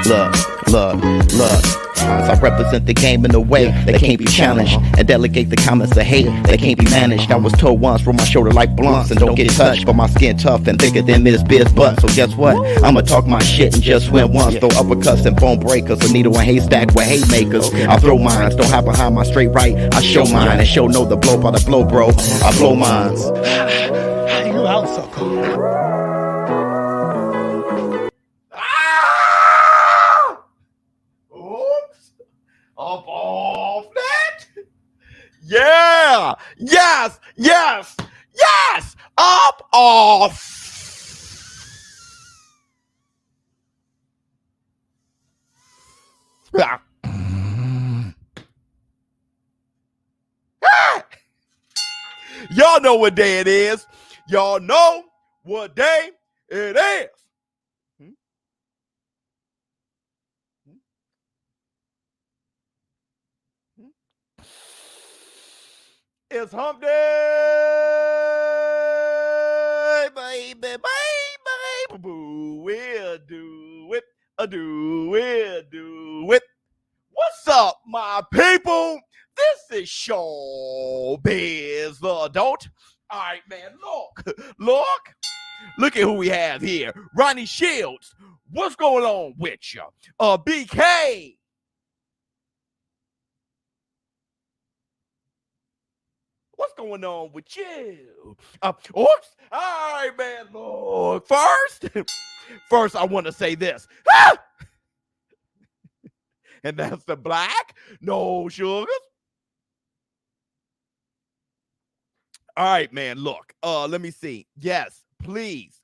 Look. As I represent the game in a way that can't be challenged, and delegate the comments of hate that can't be managed. I was told once, roll my shoulder like blunts and don't get touched, but my skin tough and thicker than this biz butt. So guess what? I'ma talk my shit and just win once. Throw uppercuts and bone breakers, a needle and haystack with hate makers. I throw mines, don't hide behind my straight right. I show mine and show no the blow by the blow, bro. I blow mines. You out, sucker. Up off that. Yeah. Yes. Up off. Y'all know what day it is. Y'all know what day it is. It's hump day, baby. We'll do it. What's up, my people? This is ShowBizz The Adult. All right, man, look at who we have here. Ronnie Shields, what's going on with you? BK. What's going on with you? Oops. All right, man. Look, first, I want to say this. And that's the black, no sugars. All right, man. Look, let me see. Yes, please.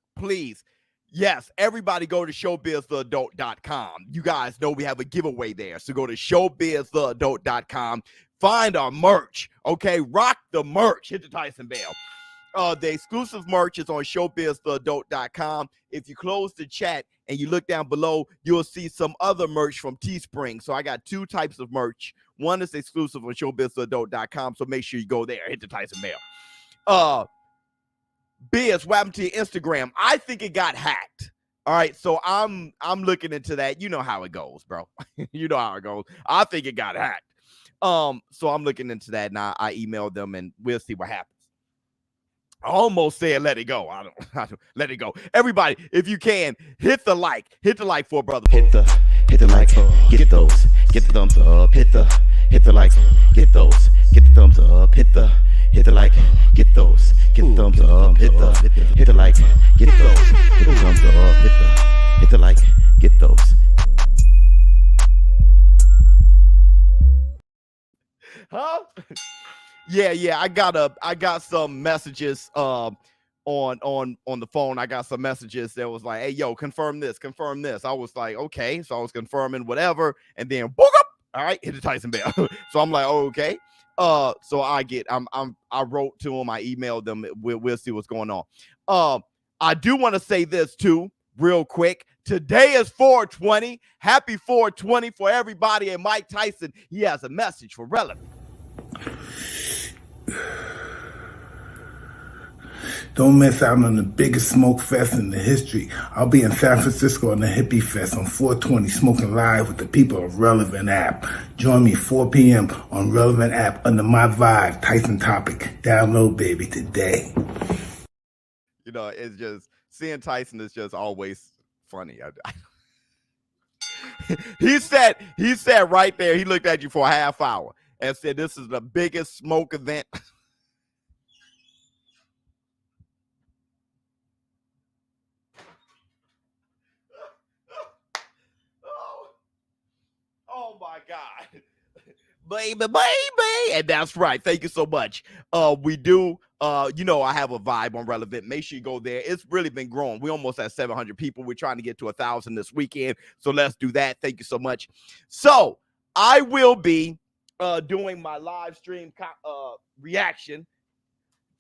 Yes, everybody go to ShowBizzTheAdult.com. You guys know we have a giveaway there. So go to ShowBizzTheAdult.com. Find our merch, okay? Rock the merch. Hit the Tyson bell. The exclusive merch is on ShowBizzTheAdult.com. If you close the chat and you look down below, you'll see some other merch from Teespring. So I got two types of merch. One is exclusive on ShowBizzTheAdult.com, so make sure you go there. Hit the Tyson bell. Biz, what happened to your Instagram? I think it got hacked. All right, so I'm looking into that. You know how it goes, bro. You know how it goes. I think it got hacked. So I'm looking into that, and I emailed them, and we'll see what happens. I almost said let it go. I don't let it go. Everybody, if you can, hit the like for a brother. Hit the like, get those, get the thumbs up. Hit the like, get those, get the thumbs up. Hit the like, get those, get the thumbs up. Hit the like, get those, get the thumbs up. Hit the like, get those. Huh? Yeah. I got some messages on the phone. I got some messages that was like, hey, yo, confirm this. I was like, okay. So I was confirming whatever, and then book up. All right, hit the Tyson bell. So I'm like, oh, okay. So I wrote to them, I emailed them. We'll see what's going on. I do want to say this too, real quick. Today is 420. Happy 420 for everybody. And Mike Tyson, he has a message for Relevnt. Don't miss out on the biggest smoke fest in the history. I'll be in San Francisco on the Hippie Fest on 420, smoking live with the people of Relevnt app. Join me 4 p.m. on Relevnt app under my vibe, Tyson Topic. Download, baby, today. You know, it's just, seeing Tyson is just always funny. He said right there, he looked at you for a half hour and said, this is the biggest smoke event. Oh my God. Baby. And that's right. Thank you so much. We do, you know, I have a vibe on Relevnt. Make sure you go there. It's really been growing. We almost at 700 people. We're trying to get to 1,000 this weekend. So let's do that. Thank you so much. So I will be doing my live stream reaction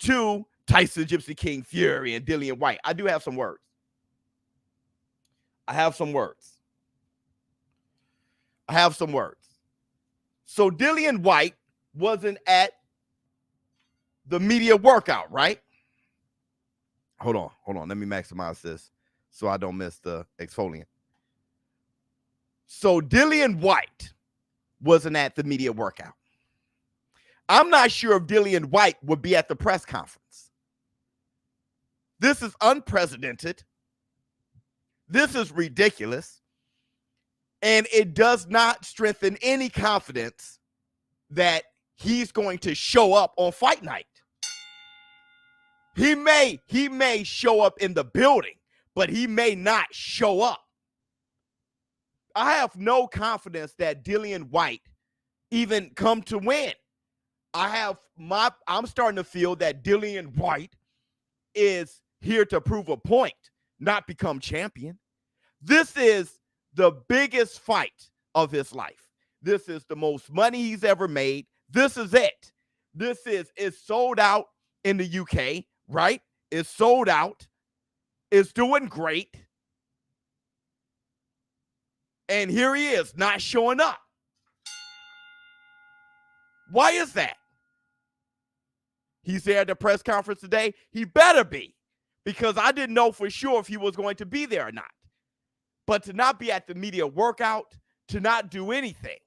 to Tyson Gypsy King Fury and Dillian Whyte. I do have some words. I have some words. So Dillian Whyte wasn't at the media workout, right? Hold on. Let me maximize this so I don't miss the exfoliant. So Dillian Whyte wasn't at the media workout. I'm not sure if Dillian Whyte would be at the press conference. This is unprecedented. This is ridiculous. And it does not strengthen any confidence that he's going to show up on fight night. He may show up in the building, but he may not show up. I have no confidence that Dillian Whyte even come to win. I'm starting to feel that Dillian Whyte is here to prove a point, not become champion. This is the biggest fight of his life. This is the most money he's ever made. This is it. It's sold out in the UK, right? It's sold out. It's doing great. And here he is, not showing up. Why is that? He's there at the press conference today. He better be, because I didn't know for sure if he was going to be there or not. But to not be at the media workout, to not do anything.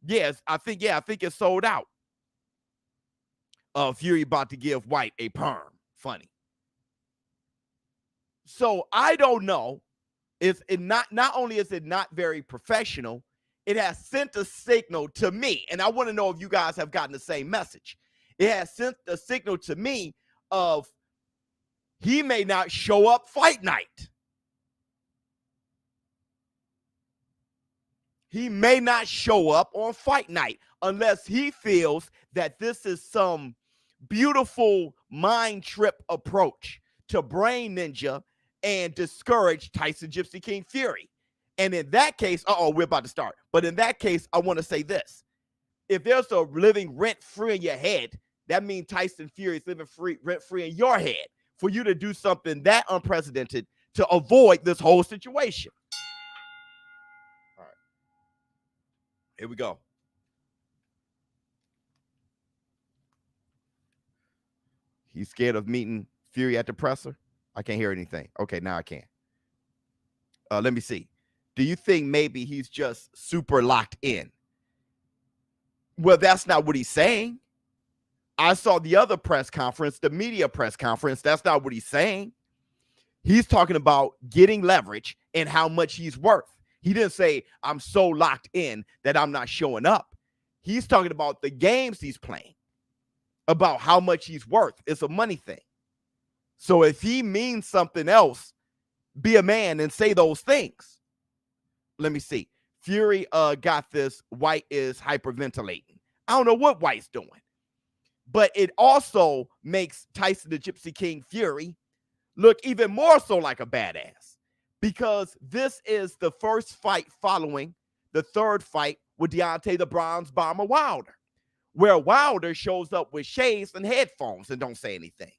Yes, I think it's sold out. Fury about to give Whyte a perm. Funny. So I don't know. Not only is it not very professional, it has sent a signal to me. And I want to know if you guys have gotten the same message. It has sent a signal to me of he may not show up fight night. He may not show up on fight night unless he feels that this is some beautiful mind trip approach to brain ninja and discourage Tyson Gypsy King Fury. And in that case, we're about to start. But in that case, I want to say this. If there's a living rent-free in your head, that means Tyson Fury is living rent-free in your head for you to do something that unprecedented to avoid this whole situation. All right. Here we go. He's scared of meeting Fury at the presser. I can't hear anything. Okay, now I can. Let me see. Do you think maybe he's just super locked in? Well, that's not what he's saying. I saw the other press conference, the media press conference. That's not what he's saying. He's talking about getting leverage and how much he's worth. He didn't say, I'm so locked in that I'm not showing up. He's talking about the games he's playing, about how much he's worth. It's a money thing. So if he means something else, be a man and say those things. Let me see. Fury got this. Whyte is hyperventilating. I don't know what Whyte's doing. But it also makes Tyson the Gypsy King Fury look even more so like a badass, because this is the first fight following the third fight with Deontay the Bronze Bomber Wilder, where Wilder shows up with shades and headphones and don't say anything.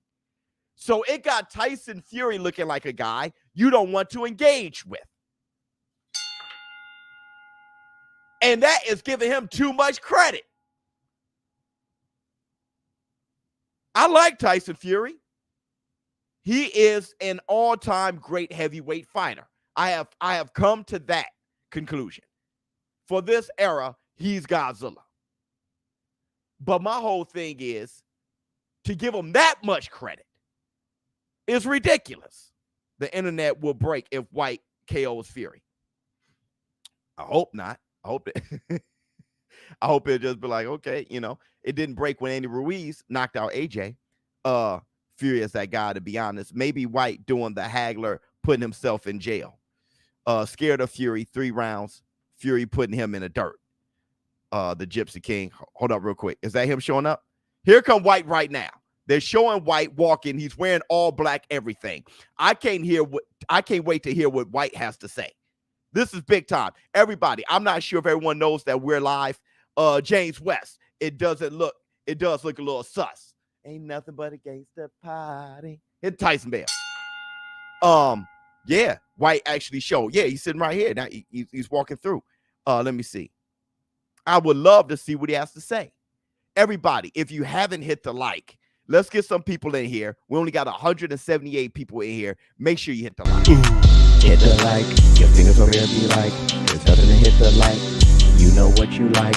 So it got Tyson Fury looking like a guy you don't want to engage with. And that is giving him too much credit. I like Tyson Fury. He is an all-time great heavyweight fighter. I have come to that conclusion. For this era, he's Godzilla. But my whole thing is to give him that much credit is ridiculous. The internet will break if Whyte KOs Fury. I hope not. I hope it. I hope it'll just be like, okay, it didn't break when Andy Ruiz knocked out AJ. Fury is that guy, to be honest. Maybe Whyte doing the haggler, putting himself in jail. Scared of Fury, 3 rounds. Fury putting him in the dirt. The Gypsy King. Hold up real quick. Is that him showing up? Here come Whyte right now. They're showing Whyte walking. He's wearing all black everything. I can't wait to hear what Whyte has to say. This is big time. Everybody, I'm not sure if everyone knows that we're live. James West. It does look a little sus. Ain't nothing but a gangster party. Hit Tyson Bell. Yeah, Whyte actually showed. Yeah, he's sitting right here. Now he's walking through. Let me see. I would love to see what he has to say. Everybody, if you haven't hit the like, let's get some people in here. We only got 178 people in here. Make sure you hit the like. Hit the like, your fingers over there be like, there's nothing to hit the like, you know what you like.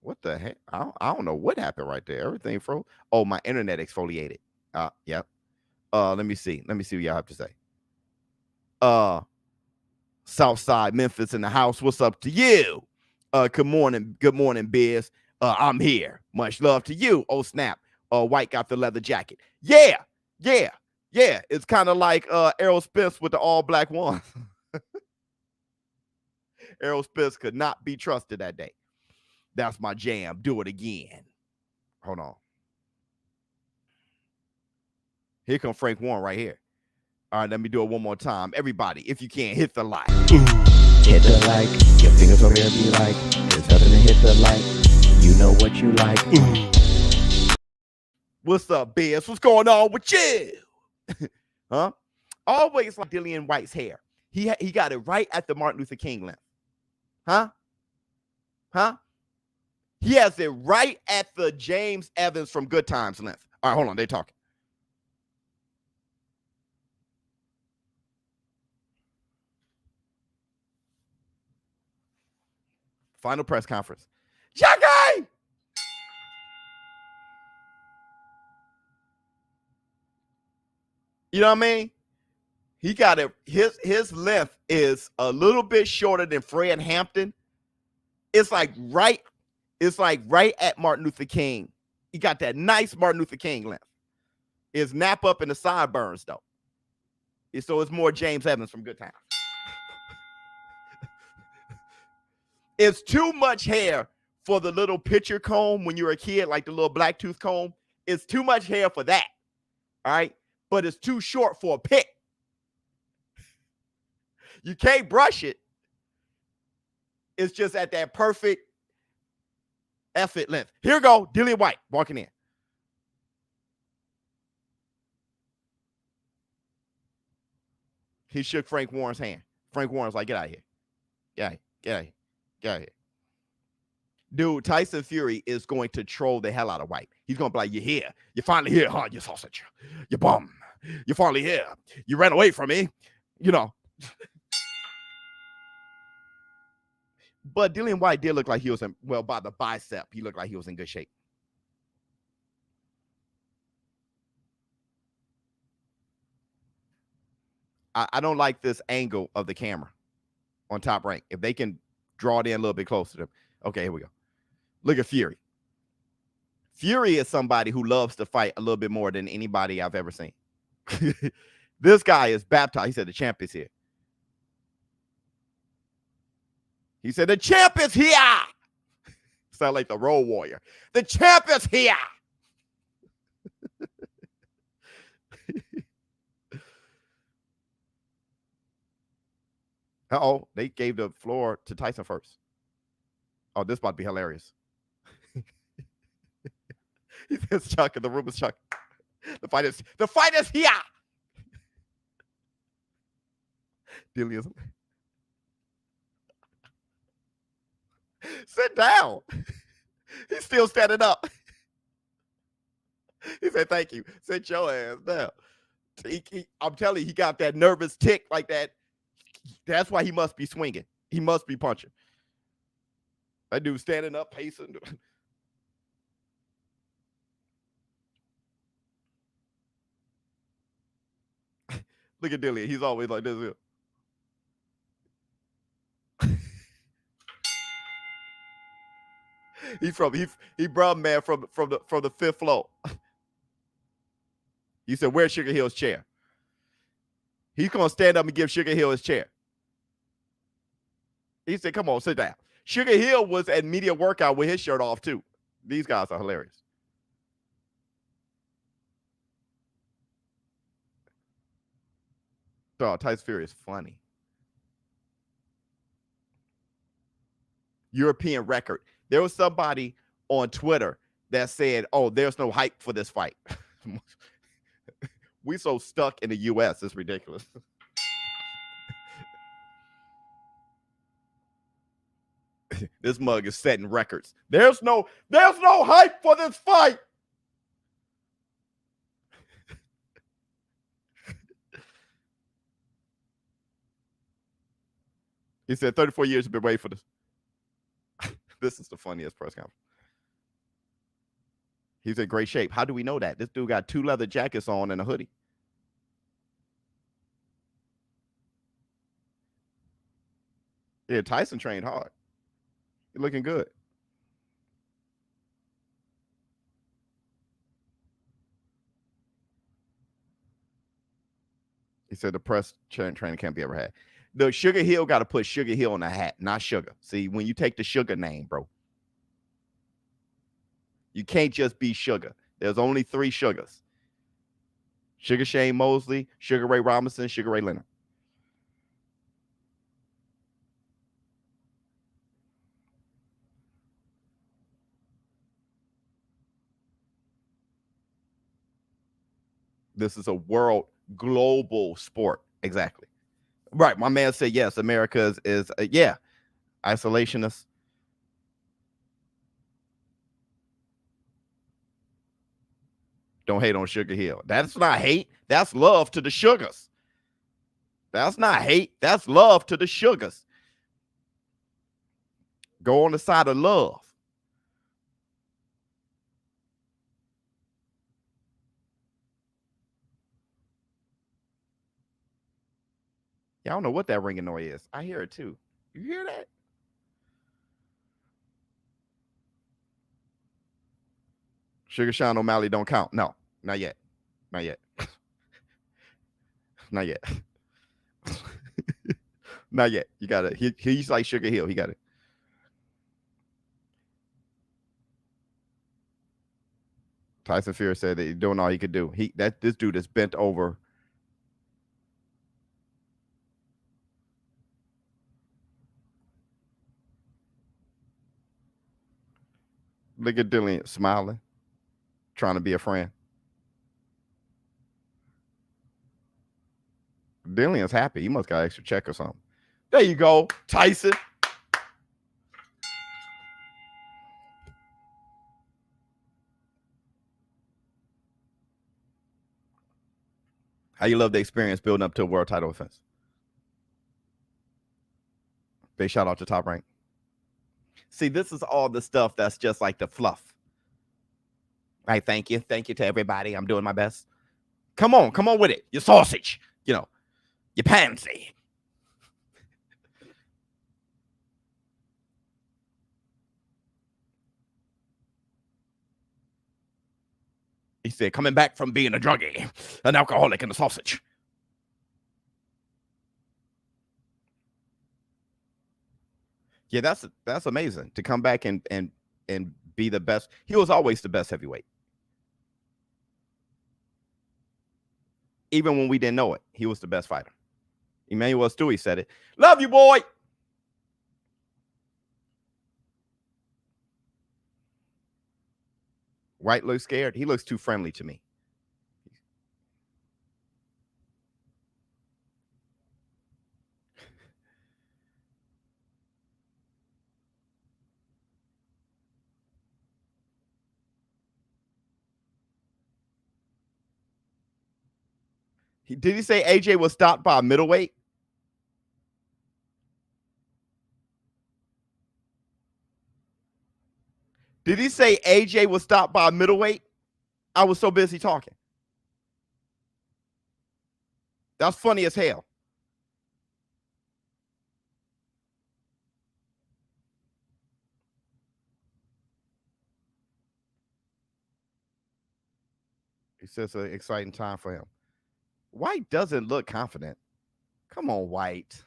What the heck? I don't know what happened right there. Everything froze. Oh, my internet exfoliated. Yep. Let me see. Let me see what y'all have to say. Southside Memphis in the house. What's up to you? Good morning, Biz. I'm here. Much love to you. Oh, snap. Whyte got the leather jacket. Yeah. It's kind of like Errol Spence with the all black one. Errol Spence could not be trusted that day. That's my jam. Do it again. Hold on. Here come Frank Warren right here. All right, let me do it one more time. Everybody, if you can, hit the like. Hit the like, your fingers over there be like, there's nothing to hit the like, you know what you like. What's up, Biz? What's going on with you? Huh? Always like Dillian Whyte's hair. He got it right at the Martin Luther King length. Huh? He has it right at the James Evans from Good Times length. All right, hold on. They talking. Final press conference. Jackie! You know what I mean? He got it. His length is a little bit shorter than Fred Hampton. It's like right at Martin Luther King. He got that nice Martin Luther King length. It's nap up in the sideburns though. So it's more James Evans from Good Times. It's too much hair for the little picture comb when you're a kid, like the little black tooth comb. It's too much hair for that. All right. But it's too short for a pick. You can't brush it. It's just at that perfect effort length. Here we go. Dillian Whyte walking in. He shook Frank Warren's hand. Frank Warren's like, get out of here. Get out of here. Dude, Tyson Fury is going to troll the hell out of Whyte. He's going to be like, you're here. You're finally here, huh? You sausage. You bum. You're finally here. You ran away from me. You know. But Dillian Whyte did look like he was in, well, by the bicep, he looked like he was in good shape. I don't like this angle of the camera on Top Rank. If they can draw it in a little bit closer to them. Okay, here we go. Look at Fury. Fury is somebody who loves to fight a little bit more than anybody I've ever seen. This guy is baptized. He said the champ is here. He said the champ is here. Sound like the Road Warrior. The champ is here. Uh-oh, they gave the floor to Tyson first. Oh, this about to be hilarious. He says Chuck, and the room is Chuck. The fight is here. Dillian. Sit down. He's still standing up. He said, thank you. Sit your ass down. I'm telling you, he got that nervous tick like that. That's why he must be swinging. He must be punching. That dude standing up, pacing. Look at Dillian. He's always like this. He brought man from the fifth floor. He said, where's Sugar Hill's chair? He's gonna stand up and give Sugar Hill his chair. He said, come on, sit down. Sugar Hill was at media workout with his shirt off too. These guys are hilarious. Oh, Tyson Fury is funny. European record. There was somebody on Twitter that said, oh, there's no hype for this fight. We so stuck in the U.S. It's ridiculous. This mug is setting records. There's no hype for this fight. He said 34 years have been waiting for this. This is the funniest press conference. He's in great shape. How do we know that? This dude got 2 leather jackets on and a hoodie. Yeah, Tyson trained hard. He's looking good. He said the press training can't be ever had. The Sugar Hill got to put Sugar Hill in a hat, not Sugar. See, when you take the Sugar name, bro, you can't just be Sugar. There's only 3 Sugars. Sugar Shane Mosley, Sugar Ray Robinson, Sugar Ray Leonard. This is a world, global sport. Exactly. Right. My man said, yes, America is yeah, isolationist. Don't hate on Sugar Hill. That's not hate. That's love to the Sugars. That's not hate. That's love to the Sugars. Go on the side of love. Yeah, I don't know what that ringing noise is. I hear it too. You hear that? Sugar Sean O'Malley don't count. No, not yet. Not yet. Not yet. Not yet. You got it. He's like Sugar Hill. He got it. Tyson Fury said that he's doing all he could do. This dude is bent over. Look at Dillian smiling, trying to be a friend. Dillian's happy. He must got an extra check or something. There you go, Tyson. How you love the experience building up to a world title offense? Big shout out to Top Rank. See, this is all the stuff that's just like the fluff. All right, thank you. Thank you to everybody. I'm doing my best. Come on with it. Your sausage, your pansy. He said, coming back from being a druggie, an alcoholic, and a sausage. Yeah, that's amazing to come back and be the best. He was always the best heavyweight. Even when we didn't know it, he was the best fighter. Emmanuel Stewie said it. Love you, boy. Whyte looks scared. He looks too friendly to me. Did he say AJ was stopped by a middleweight? Did he say AJ was stopped by a middleweight? I was so busy talking. That's funny as hell. He says an exciting time for him. Whyte doesn't look confident. Come on, Whyte.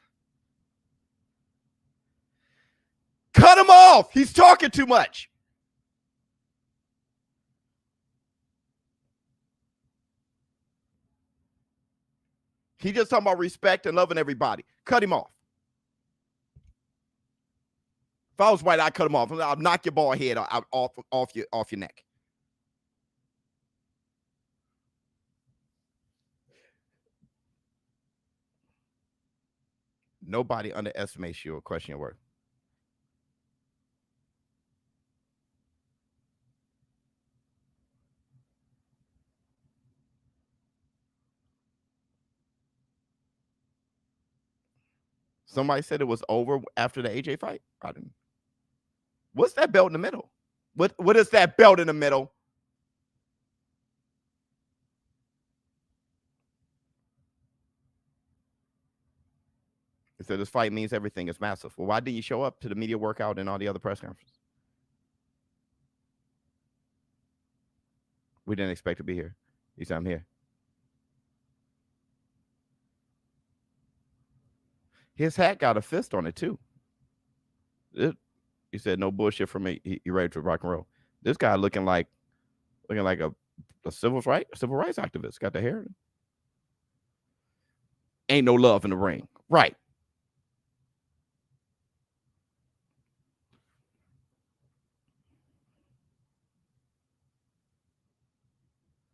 Cut him off. He's talking too much. He just talking about respect and loving everybody. Cut him off. If I was Whyte, I'd cut him off. I'll knock your bald head off your neck. Nobody underestimates you or question your worth. Somebody said it was over after the AJ fight. I didn't. What's that belt in the middle? What is that belt in the middle? It said this fight means everything. It's massive. Well, why didn't you show up to the media workout and all the other press conferences? We didn't expect to be here. He said, I'm here. His hat got a fist on it, too. He said, no bullshit from me. He ready to rock and roll. This guy looking like a civil rights activist. Got the hair. Ain't no love in the ring. Right.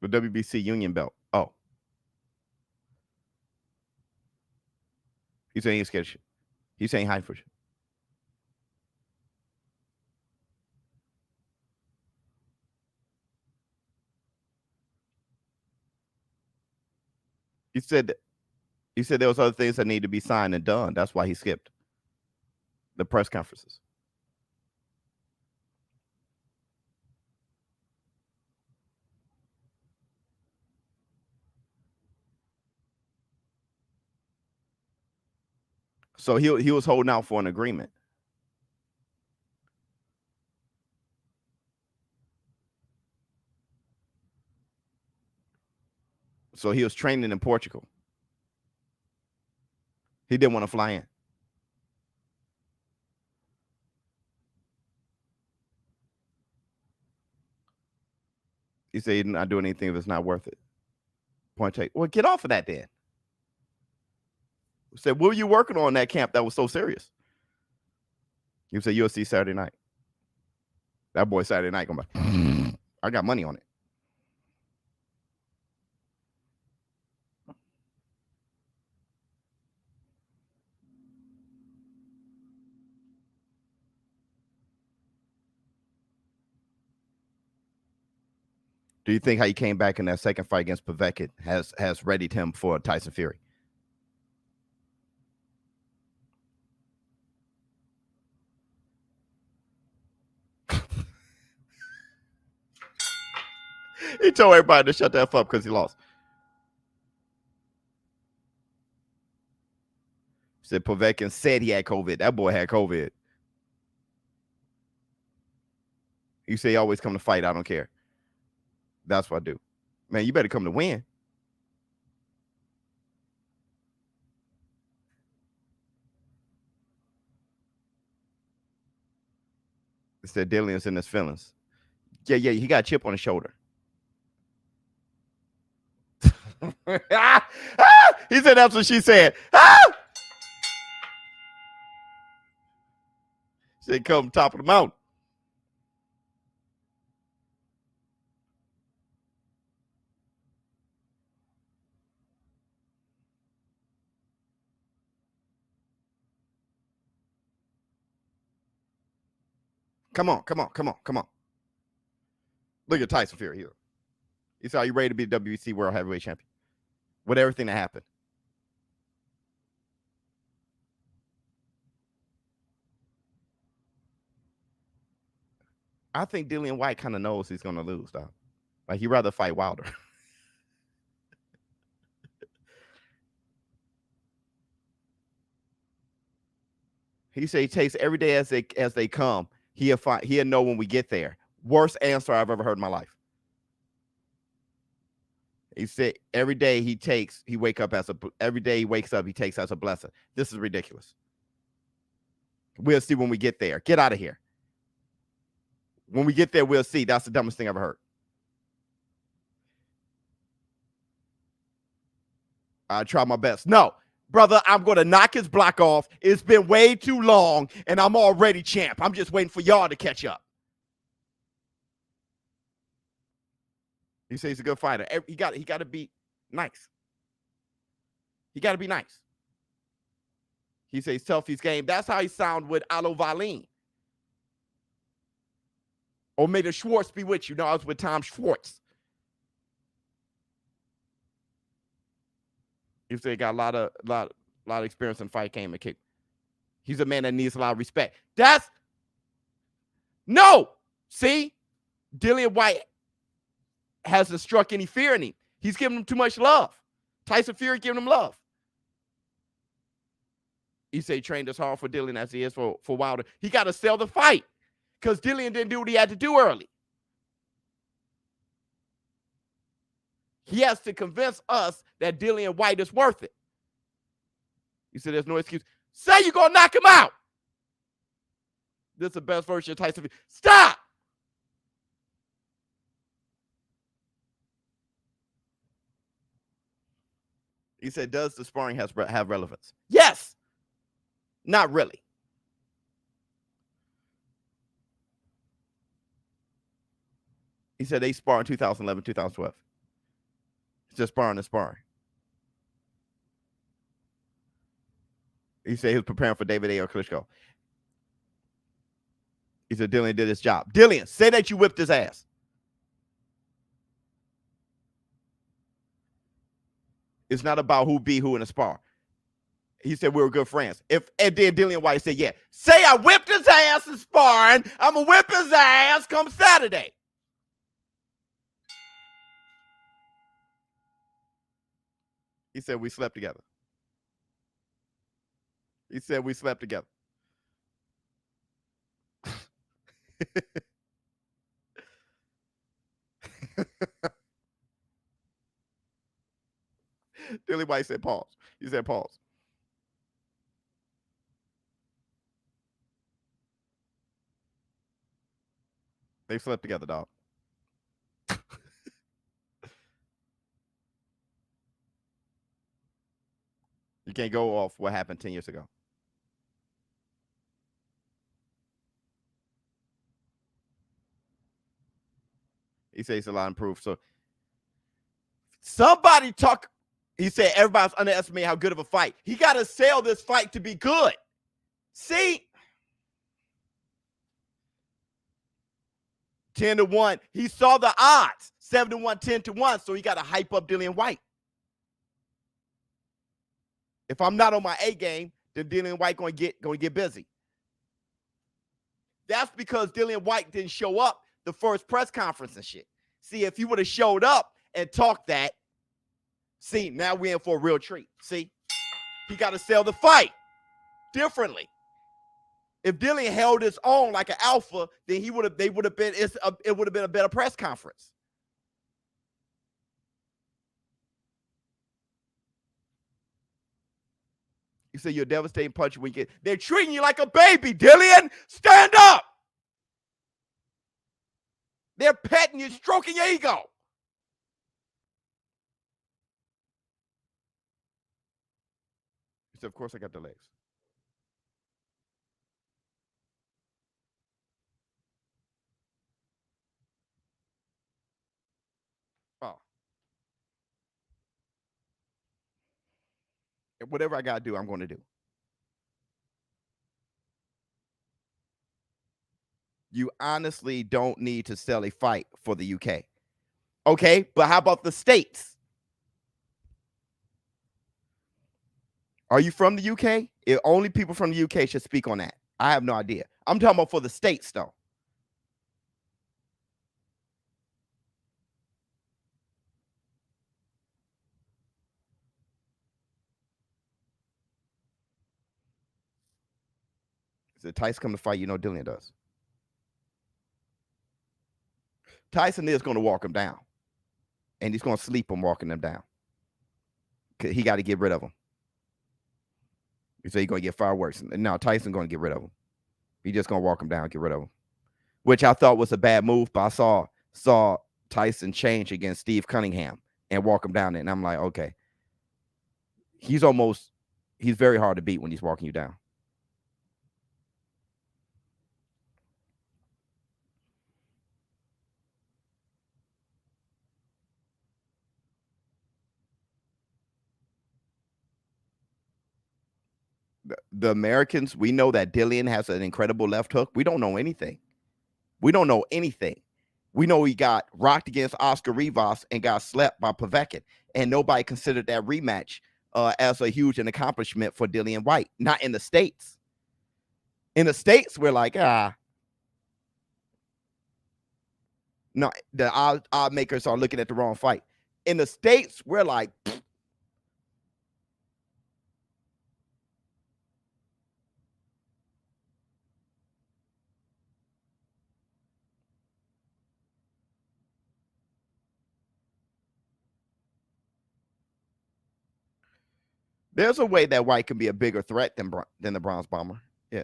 The WBC union belt. Oh. He's saying he's scared of shit. He's saying hide for shit. He said there was other things that need to be signed and done. That's why he skipped the press conferences. So he was holding out for an agreement. So he was training in Portugal. He didn't want to fly in. He said he's not doing anything if it's not worth it. Point take. Well, get off of that then. He said, what were you working on in that camp that was so serious? He said, UFC Saturday night. That boy Saturday night going back. I got money on it. Do you think how he came back in that second fight against Povetkin has readied him for Tyson Fury? He told everybody to shut that up because he lost. He said Povetkin said he had COVID. That boy had COVID. You say he always come to fight. I don't care. That's what I do. Man, you better come to win. It said Dillian's in his feelings. Yeah, he got a chip on his shoulder. He said that's what she said. She said come top of the mountain. Come on. Look at Tyson Fury here. He said, are you ready to be the WBC World Heavyweight Champion? With everything that happened. I think Dillian Whyte kind of knows he's going to lose, though. Like, he'd rather fight Wilder. He said he takes every day as they come. He'll know when we get there. Worst answer I've ever heard in my life. He said every day he takes as a blessing. This is ridiculous. We'll see when we get there. Get out of here. When we get there, we'll see. That's the dumbest thing I've ever heard. I try my best. No, brother, I'm going to knock his block off. It's been way too long, and I'm already champ. I'm just waiting for y'all to catch up. He says he's a good fighter. He got to be nice. He got to be nice. He says tough, he's game. That's how he sound with Alo Valine. Or may the Schwartz be with you. No, I was with Tom Schwartz. He said he got a lot of experience in fight game and kick. He's a man that needs a lot of respect. No. See, Dillian Whyte hasn't struck any fear in him. He's giving him too much love. Tyson Fury giving him love. He said he trained as hard for Dillian as he is for Wilder. He got to sell the fight because Dillian didn't do what he had to do early. He has to convince us that Dillian Whyte is worth it. He said there's no excuse. Say you're going to knock him out. This is the best version of Tyson Fury. Stop. He said, does the sparring have relevance? Yes. Not really. He said they spar in 2011, 2012. It's just sparring and sparring. He said he was preparing for David A. or Klitschko. He said Dillian did his job. Dillian, say that you whipped his ass. It's not about who beat who in a spar. He said we were good friends. And then Dillian Whyte said, yeah, say I whipped his ass in sparring. I'm going to whip his ass come Saturday. He said we slept together. He said we slept together. Dillian Whyte said pause. He said pause. They slept together, dog. You can't go off what happened 10 years ago. He says he's a lot improved. So somebody talk. He said everybody's underestimating how good of a fight. He got to sell this fight to be good. See? 10-1. He saw the odds. 7-1, 10-1. So he got to hype up Dillian Whyte. If I'm not on my A game, then Dillian Whyte going to get busy. That's because Dillian Whyte didn't show up the first press conference and shit. See, if he would have showed up and talked that, see, now we're in for a real treat. See, he got to sell the fight differently. If Dillian held his own like an alpha, then it would have been a better press conference. You say you're a devastating puncher when you get. They're treating you like a baby, Dillian. Stand up. They're petting you, stroking your ego. He said, of course I got the legs. Oh. And whatever I got to do, I'm going to do. You honestly don't need to sell a fight for the UK. Okay, but how about the States? Are you from the UK? Only people from the UK should speak on that. I have no idea. I'm talking about for the States, though. If Tyson come to fight, you know Dillian does. Tyson is going to walk him down. And he's going to sleep him walking him down. He got to get rid of him. You say he's going to get fireworks. No, Tyson's going to get rid of him. He's just going to walk him down, get rid of him. Which I thought was a bad move, but I saw Tyson change against Steve Cunningham and walk him down there. And I'm like, okay. He's very hard to beat when he's walking you down. The Americans, we know that Dillian has an incredible left hook. We don't know anything. We know he got rocked against Oscar Rivas and got slept by Povetkin. And nobody considered that rematch as a huge accomplishment for Dillian Whyte. Not in the States. In the States, we're like, no, the odd makers are looking at the wrong fight. In the States, we're like, there's a way that Whyte can be a bigger threat than the Bronze Bomber. Yeah.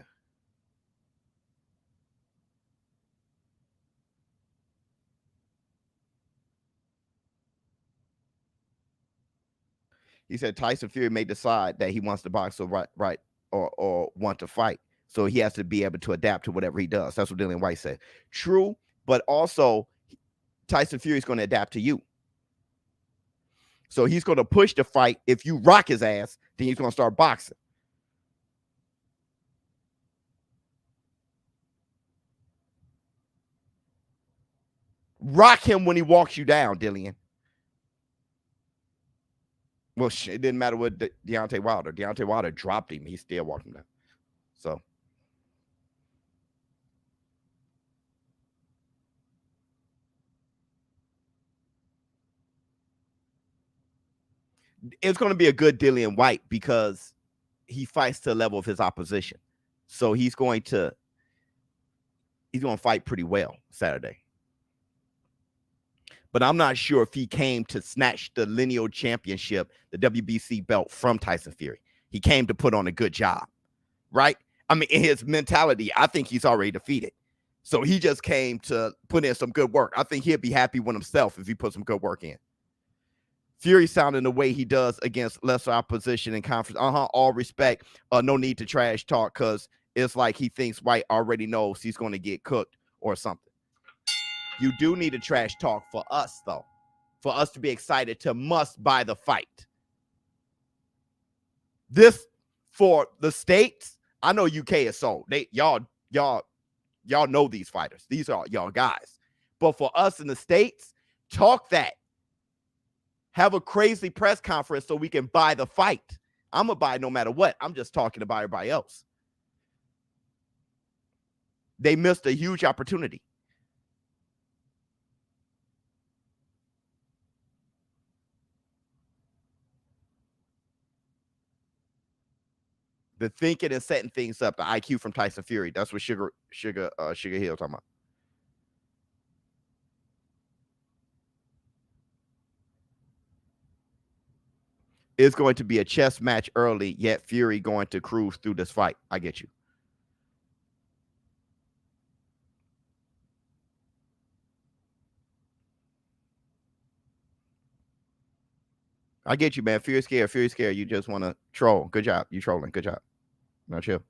He said Tyson Fury may decide that he wants to box or or want to fight. So he has to be able to adapt to whatever he does. That's what Dillian Whyte said. True, but also Tyson Fury is going to adapt to you. So he's going to push the fight. If you rock his ass, then he's going to start boxing. Rock him when he walks you down, Dillian. Well, it didn't matter what Deontay Wilder dropped him. He still walked him down. So it's going to be a good Dillian Whyte because he fights to the level of his opposition. So he's going to fight pretty well Saturday. But I'm not sure if he came to snatch the lineal championship, the WBC belt from Tyson Fury. He came to put on a good job, right? I mean, in his mentality, I think he's already defeated. So he just came to put in some good work. I think he'll be happy with himself if he put some good work in. Fury sounding the way he does against lesser opposition in conference. All respect. No need to trash talk because it's like he thinks Whyte already knows he's going to get cooked or something. You do need a trash talk for us, though, for us to be excited to must buy the fight. This for the States, I know UK is sold. Y'all know these fighters. These are y'all guys. But for us in the States, talk that. Have a crazy press conference so we can buy the fight. I'm going to buy it no matter what. I'm just talking about everybody else. They missed a huge opportunity. The thinking and setting things up, the IQ from Tyson Fury. That's what Sugar Hill talking about. It's going to be a chess match early, yet Fury going to cruise through this fight. I get you. I get you, man. Fury scared. You just want to troll. Good job. You trolling. Good job. Now chill.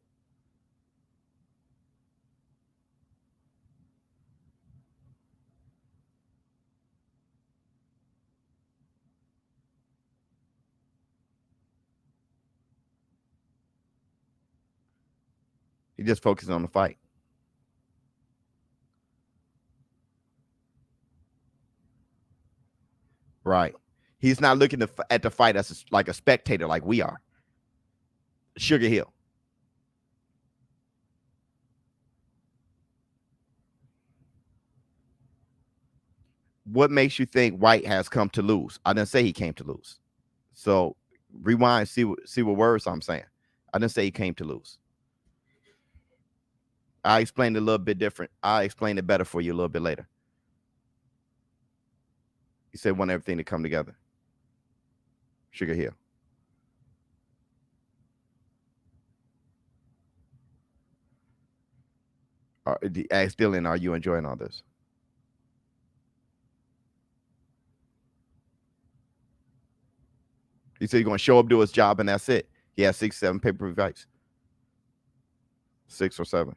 He just focuses on the fight. Right. He's not looking at the fight as like a spectator like we are. Sugar Hill. What makes you think Whyte has come to lose? I didn't say he came to lose. So rewind, see what words I'm saying. I didn't say he came to lose. I explained it a little bit different. I explained it better for you a little bit later. He said want everything to come together. Sugar Hill. Ask Dillian, are you enjoying all this? He said he's going to show up, do his job, and that's it. He has 6, 7 pay-per-view fights. 6 or 7.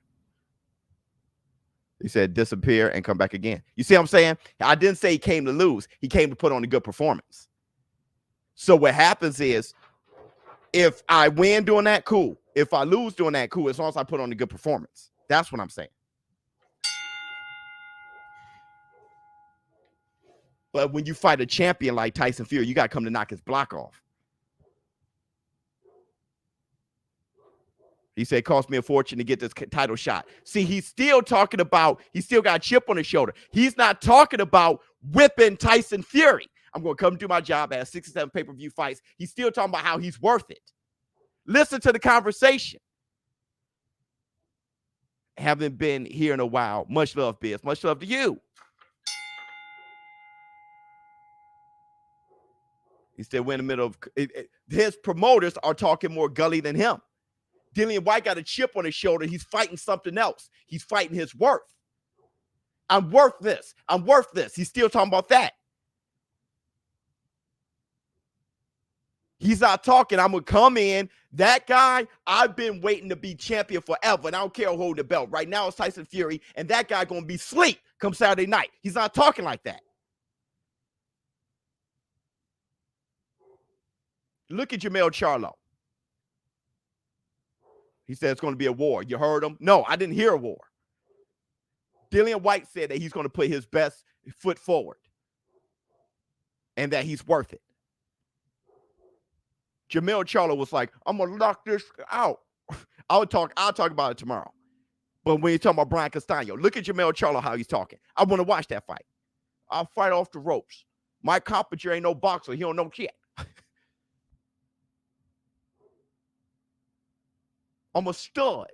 He said disappear and come back again. You see what I'm saying? I didn't say he came to lose. He came to put on a good performance. So what happens is if I win doing that, cool. If I lose doing that, cool. As long as I put on a good performance. That's what I'm saying. But when you fight a champion like Tyson Fury, you got to come to knock his block off. He said, it cost me a fortune to get this title shot. See, he's still talking about, he still got a chip on his shoulder. He's not talking about whipping Tyson Fury. I'm going to come do my job at 67 pay-per-view fights. He's still talking about how he's worth it. Listen to the conversation. Haven't been here in a while. Much love, Biz. Much love to you. He said, we're in the middle of, his promoters are talking more gully than him. Dillian Whyte got a chip on his shoulder. He's fighting something else. He's fighting his worth. I'm worth this. I'm worth this. He's still talking about that. He's not talking. I'm going to come in. That guy, I've been waiting to be champion forever, and I don't care who holds the belt. Right now, it's Tyson Fury, and that guy going to be asleep come Saturday night. He's not talking like that. Look at Jermell Charlo. He said it's going to be a war. You heard him? No, I didn't hear a war. Dillian Whyte said that he's going to put his best foot forward and that he's worth it. Jermell Charlo was like, I'm going to knock this out. I'll talk about it tomorrow. But when you're talking about Brian Castaño, look at Jermell Charlo, how he's talking. I want to watch that fight. I'll fight off the ropes. Mike Coppinger ain't no boxer. He don't know shit. I'm a stud.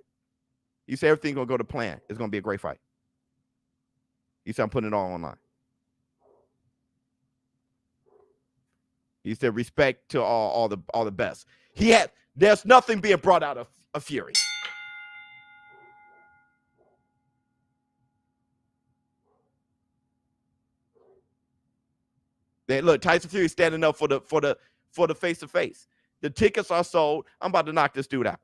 You say everything's going to go to plan. It's going to be a great fight. He said, I'm putting it all online. He said, respect to all the best. There's nothing being brought out of Fury. Look, Tyson Fury standing up for the face-to-face. The tickets are sold. I'm about to knock this dude out.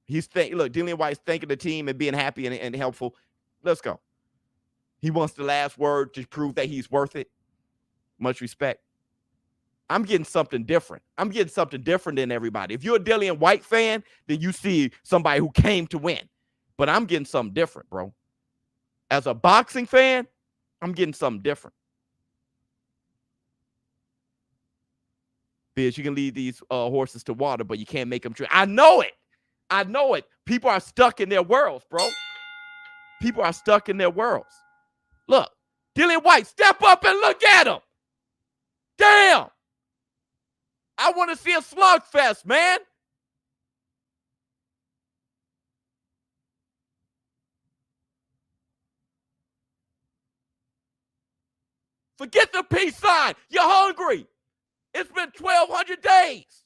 Look, Dillian Whyte's thanking the team and being happy and helpful. Let's go. He wants the last word to prove that he's worth it. Much respect. I'm getting something different. I'm getting something different than everybody. If you're a Dillian Whyte fan, then you see somebody who came to win. But I'm getting something different, bro. As a boxing fan, I'm getting something different. Biz, you can lead these horses to water, but you can't make them drink. I know it. I know it. People are stuck in their worlds, bro. People are stuck in their worlds. Look, Dillian Whyte, step up and look at him. Damn. I want to see a slugfest, man. Forget the peace sign. You're hungry. It's been 1,200 days.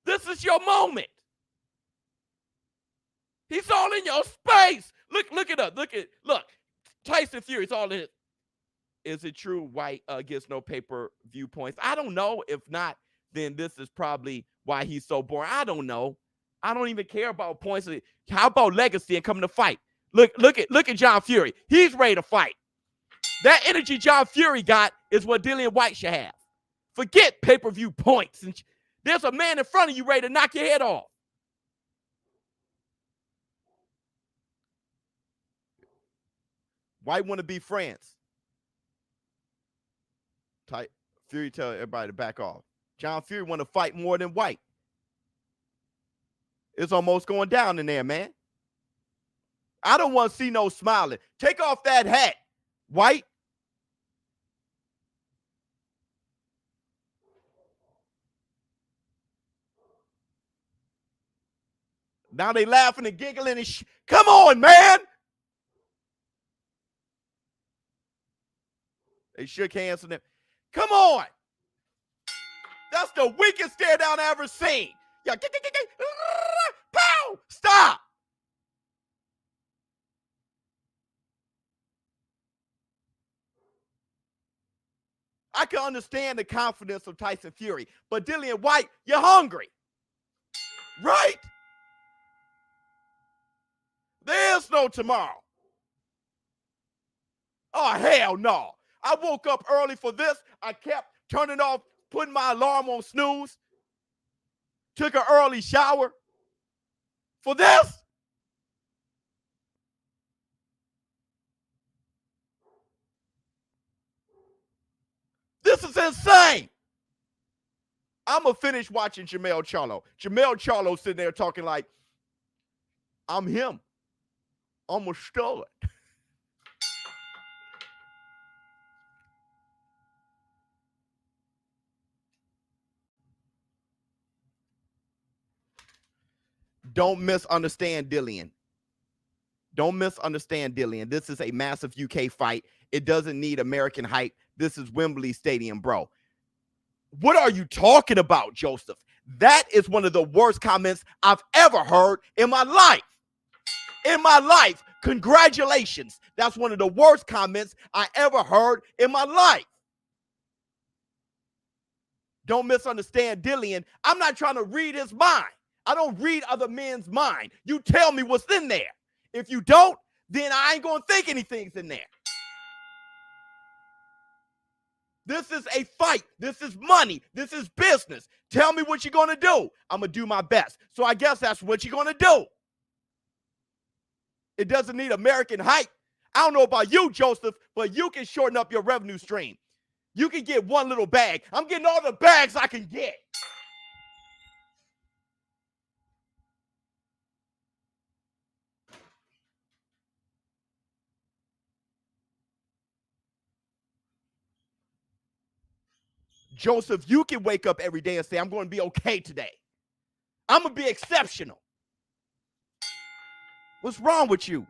This is your moment. He's all in your space. Look it up. Look. Tyson Fury, it's all in it. Is it true Whyte gets no pay-per-view points? I don't know. If not, then this is probably why he's so boring. I don't know. I don't even care about points. How about legacy and coming to fight? Look at John Fury. He's ready to fight. That energy John Fury got is what Dillian Whyte should have. Forget pay-per-view points. There's a man in front of you ready to knock your head off. Whyte want to be friends. Fury tell everybody to back off. John Fury want to fight more than Whyte. It's almost going down in there, man. I don't want to see no smiling. Take off that hat, Whyte. Now they laughing and giggling and come on, man. They shook hands with them. Come on. That's the weakest stare down I ever seen. Yeah, pow! Stop. I can understand the confidence of Tyson Fury, but Dillian Whyte, you're hungry. Right? There's no tomorrow. Oh, hell no. I woke up early for this. I kept turning off, putting my alarm on snooze. Took an early shower. For this? This is insane. I'm going to finish watching Jermell Charlo. Jermell Charlo sitting there talking like, I'm him. I'm a stud. Don't misunderstand Dillian. Don't misunderstand Dillian. This is a massive UK fight. It doesn't need American hype. This is Wembley Stadium, bro. What are you talking about, Joseph? That is one of the worst comments I've ever heard in my life. In my life, congratulations. That's one of the worst comments I ever heard in my life. Don't misunderstand Dillian. I'm not trying to read his mind. I don't read other men's mind. You tell me what's in there. If you don't, then I ain't going to think anything's in there. This is a fight. This is money. This is business. Tell me what you're going to do. I'm going to do my best. So I guess that's what you're going to do. It doesn't need American hype. I don't know about you, Joseph, but you can shorten up your revenue stream. You can get one little bag. I'm getting all the bags I can get. Joseph, you can wake up every day and say, I'm going to be okay today. I'm going to be exceptional. What's wrong with you?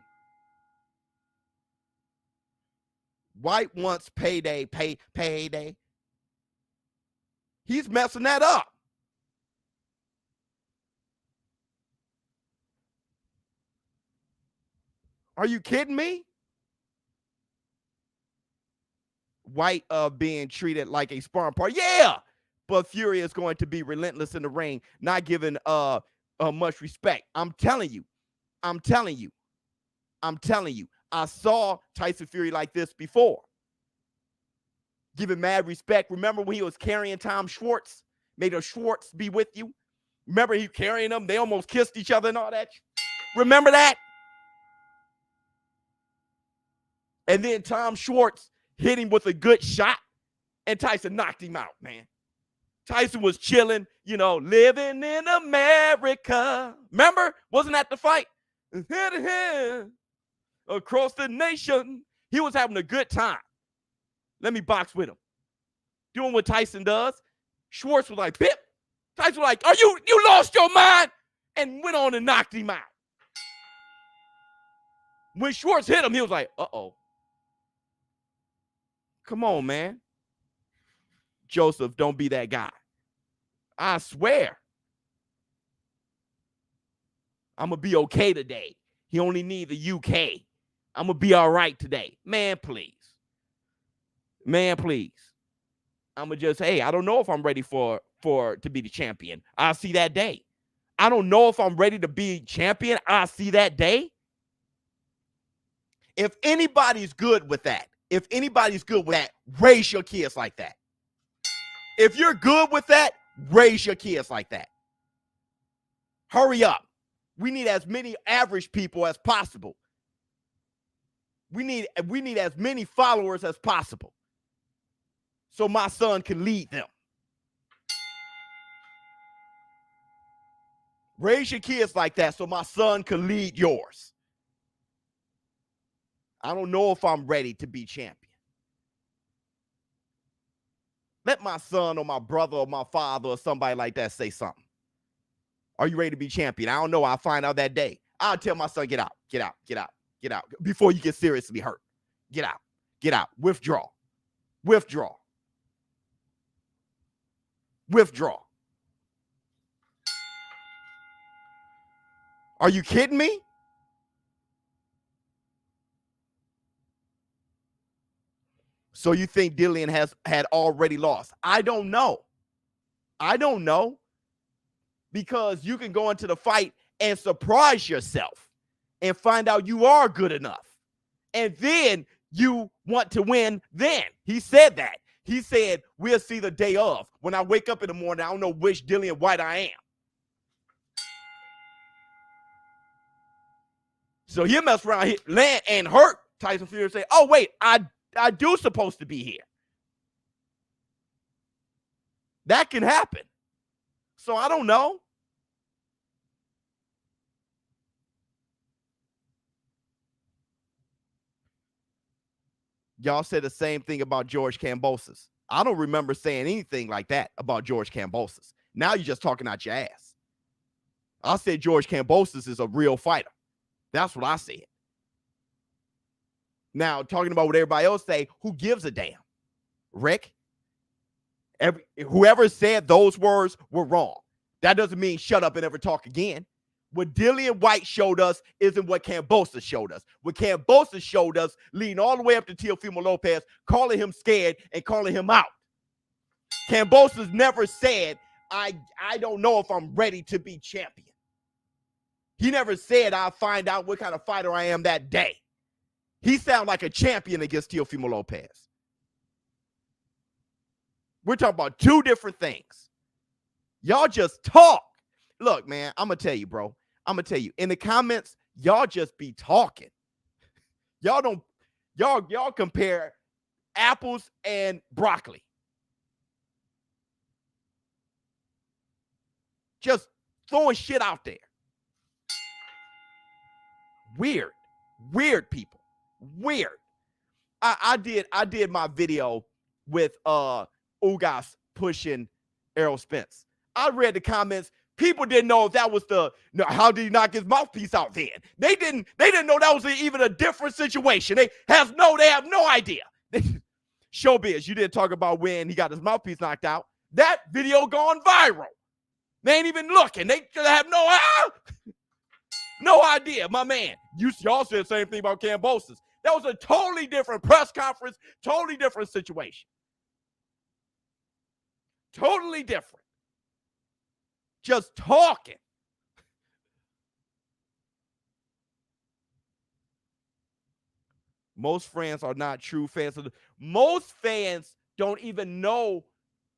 Whyte wants payday, payday. He's messing that up. Are you kidding me? Whyte being treated like a sparring partner. Yeah, but Fury is going to be relentless in the ring, not giving much respect. I'm telling you. I saw Tyson Fury like this before. Giving mad respect. Remember when he was carrying Tom Schwartz? Made a Schwartz be with you? Remember he carrying them? They almost kissed each other and all that. Remember that? And then Tom Schwartz hit him with a good shot, and Tyson knocked him out, man. Tyson was chilling, living in America. Remember? Wasn't that the fight? Across the nation. He was having a good time. Let me box with him. Doing what Tyson does. Schwartz was like, Pip. Tyson was like, you lost your mind? And went on and knocked him out. When Schwartz hit him, he was like, uh-oh. Come on, man. Joseph, don't be that guy. I swear. I'm going to be okay today. He only needs the UK. I'm going to be all right today. Man, please. Man, please. I'm going to just, hey, I don't know if I'm ready to be the champion. I'll see that day. I don't know if I'm ready to be champion. I'll see that day. If anybody's good with that, raise your kids like that. If you're good with that, raise your kids like that. Hurry up. We need as many average people as possible. We need as many followers as possible so my son can lead them. Raise your kids like that so my son can lead yours. I don't know if I'm ready to be champion. Let my son or my brother or my father or somebody like that say something. Are you ready to be champion? I don't know. I'll find out that day. I'll tell my son, get out, get out, get out, get out. Before you get seriously hurt. Get out, get out. Withdraw, withdraw, withdraw. Are you kidding me? So you think Dillian had already lost? I don't know. Because you can go into the fight and surprise yourself and find out you are good enough. And then you want to win then. He said that. He said, we'll see the day of. When I wake up in the morning, I don't know which Dillian Whyte I am. So he'll mess around, land and hurt Tyson Fury and say, oh, wait, I do supposed to be here. That can happen. So I don't know. Y'all said the same thing about George Kambosos. I don't remember saying anything like that about George Kambosos. Now you're just talking out your ass. I said George Kambosos is a real fighter. That's what I said. Now, talking about what everybody else say, who gives a damn? Rick? Whoever said those words were wrong. That doesn't mean shut up and never talk again. What Dillian Whyte showed us isn't what Kambosos showed us. What Kambosos showed us, leading all the way up to Teofimo Lopez, calling him scared and calling him out. Kambosos never said, I don't know if I'm ready to be champion. He never said, I'll find out what kind of fighter I am that day. He sounded like a champion against Teofimo Lopez. We're talking about two different things. Y'all just talk. Look, man, I'm going to tell you, bro. I'm going to tell you. In the comments, y'all just be talking. Y'all compare apples and broccoli. Just throwing shit out there. Weird people. Weird. I did my video with Ugas pushing Errol Spence. I read the comments. People didn't know if that was how did he knock his mouthpiece out then? They didn't know that was even a different situation. They have no idea. ShowBizz, you didn't talk about when he got his mouthpiece knocked out. That video gone viral. They ain't even looking. They have no idea, my man. Y'all said the same thing about Kambosos. That was a totally different press conference, totally different situation. Totally different. Just talking. Most fans are not true fans. Most fans don't even know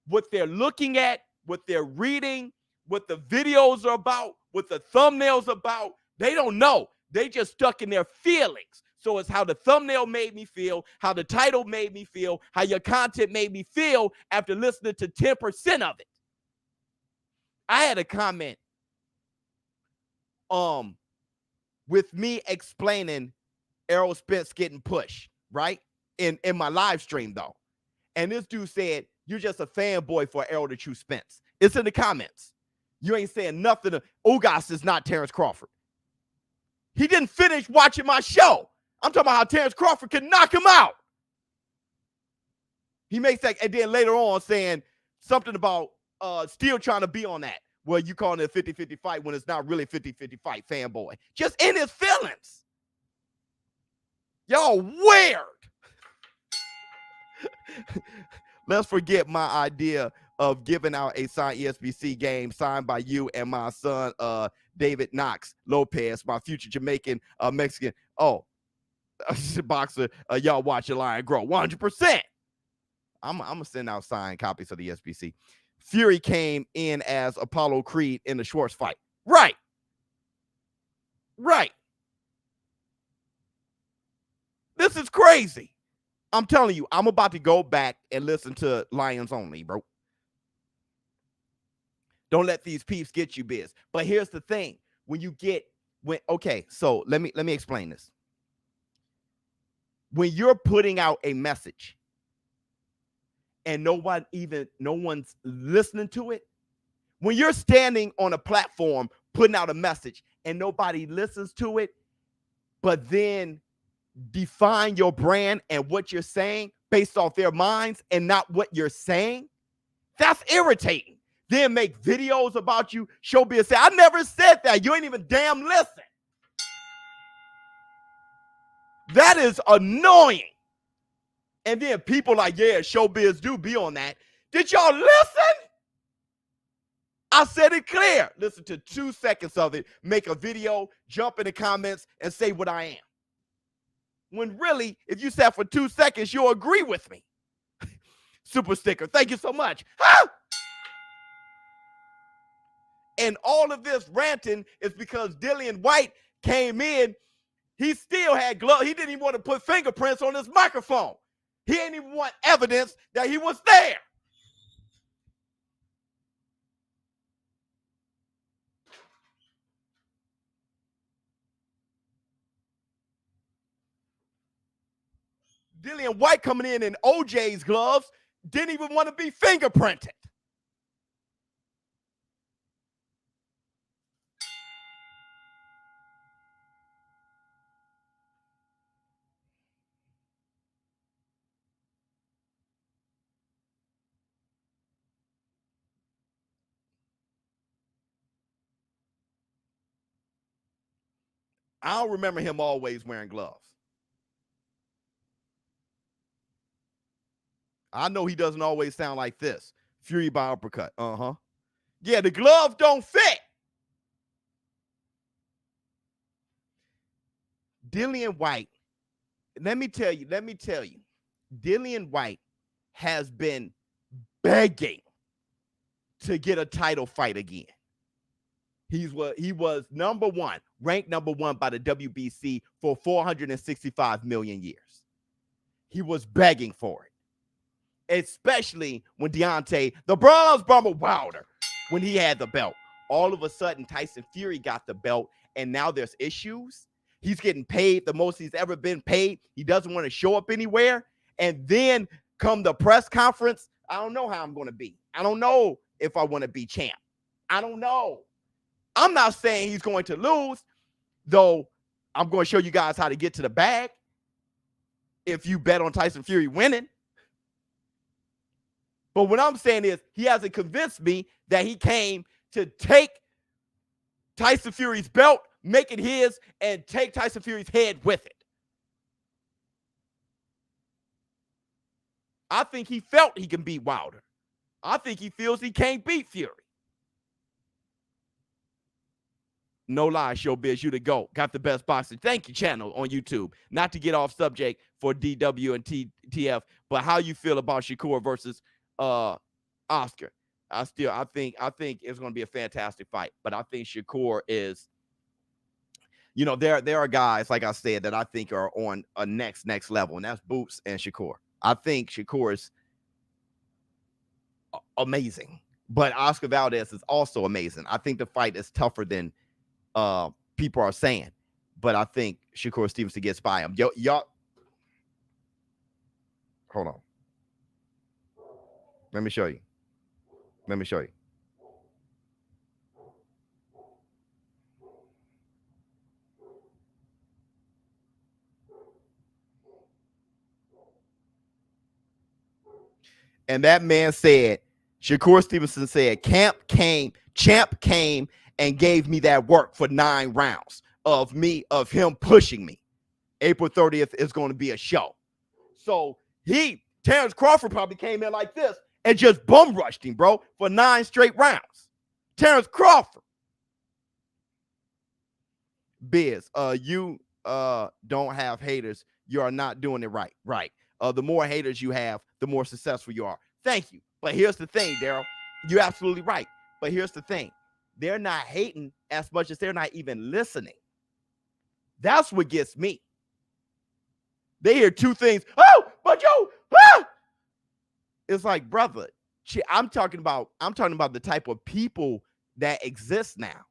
what they're looking at, what they're reading, what the videos are about, what the thumbnails about. They don't know. They just stuck in their feelings. So it's how the thumbnail made me feel, how the title made me feel, how your content made me feel after listening to 10% of it. I had a comment with me explaining Errol Spence getting pushed, right? In my live stream, though. And this dude said, you're just a fanboy for Errol to choose Spence. It's in the comments. You ain't saying nothing. Ugas is not Terrence Crawford. He didn't finish watching my show. I'm talking about how Terrence Crawford can knock him out. He makes that, and then later on saying something about still trying to be on that. Well, you calling it a 50-50 fight when it's not really a 50-50 fight, fanboy. Just in his feelings. Y'all weird. Let's forget my idea of giving out a signed ESBC game signed by you and my son, David Knox Lopez, my future Jamaican, Mexican. Oh, boxer, y'all watch your line grow. 100%. I'm going to send out signed copies of the ESBC. Fury came in as Apollo Creed in the Schwartz fight. Right. This is crazy. I'm telling you, I'm about to go back and listen to Lions Only, bro. Don't let these peeps get you, Biz. But here's the thing. Okay, so let me explain this. When you're putting out a message and no one's listening to it, when you're standing on a platform putting out a message and nobody listens to it, but then define your brand and what you're saying based off their minds and not what you're saying, that's irritating. Then make videos about you, ShowBizz say, I never said that. You ain't even damn listen. That is annoying. And then people like, yeah, ShowBizz do be on that. Did y'all listen? I said it clear. Listen to 2 seconds of it, make a video, jump in the comments, and say what I am. When really, if you sat for 2 seconds, you'll agree with me. Super sticker. Thank you so much. Ah! And all of this ranting is because Dillian Whyte came in. He still had gloves. He didn't even want to put fingerprints on his microphone. He didn't even want evidence that he was there. Dillian Whyte coming in OJ's gloves, didn't even want to be fingerprinted. I don't remember him always wearing gloves. I know he doesn't always sound like this. Fury by uppercut. Yeah, the gloves don't fit. Dillian Whyte, let me tell you, Dillian Whyte has been begging to get a title fight again. He was ranked number one by the WBC for 465 million years. He was begging for it, especially when Deontay, the Bronze Bomber Wilder, when he had the belt. All of a sudden, Tyson Fury got the belt, and now there's issues. He's getting paid the most he's ever been paid. He doesn't want to show up anywhere. And then come the press conference, I don't know how I'm going to be. I don't know if I want to be champ. I don't know. I'm not saying he's going to lose, though I'm going to show you guys how to get to the bag if you bet on Tyson Fury winning. But what I'm saying is he hasn't convinced me that he came to take Tyson Fury's belt, make it his, and take Tyson Fury's head with it. I think he felt he can beat Wilder. I think he feels he can't beat Fury. No lie, ShowBizz, you the GOAT. Got the best boxing. Thank you, channel on YouTube. Not to get off subject for DW and TF, but how you feel about Shakur versus Oscar? I think it's going to be a fantastic fight. But I think Shakur is, there are guys, like I said, that I think are on a next level, and that's Boots and Shakur. I think Shakur is amazing, but Oscar Valdez is also amazing. I think the fight is tougher than people are saying, but I think Shakur Stevenson gets by him. Y'all, hold on. Let me show you. And that man said, Shakur Stevenson said, champ came and gave me that work for 9 rounds of him pushing me. April 30th is going to be a show. So Terrence Crawford probably came in like this and just bum rushed him, bro, for 9 straight rounds. Terrence Crawford. Biz, you don't have haters. You are not doing it right. Right. The more haters you have, the more successful you are. Thank you. But here's the thing, Daryl. You're absolutely right. But here's the thing. They're not hating as much as they're not even listening. That's what gets me. They hear 2 things. Oh, but yo, ah! It's like, brother, I'm talking about the type of people that exist now.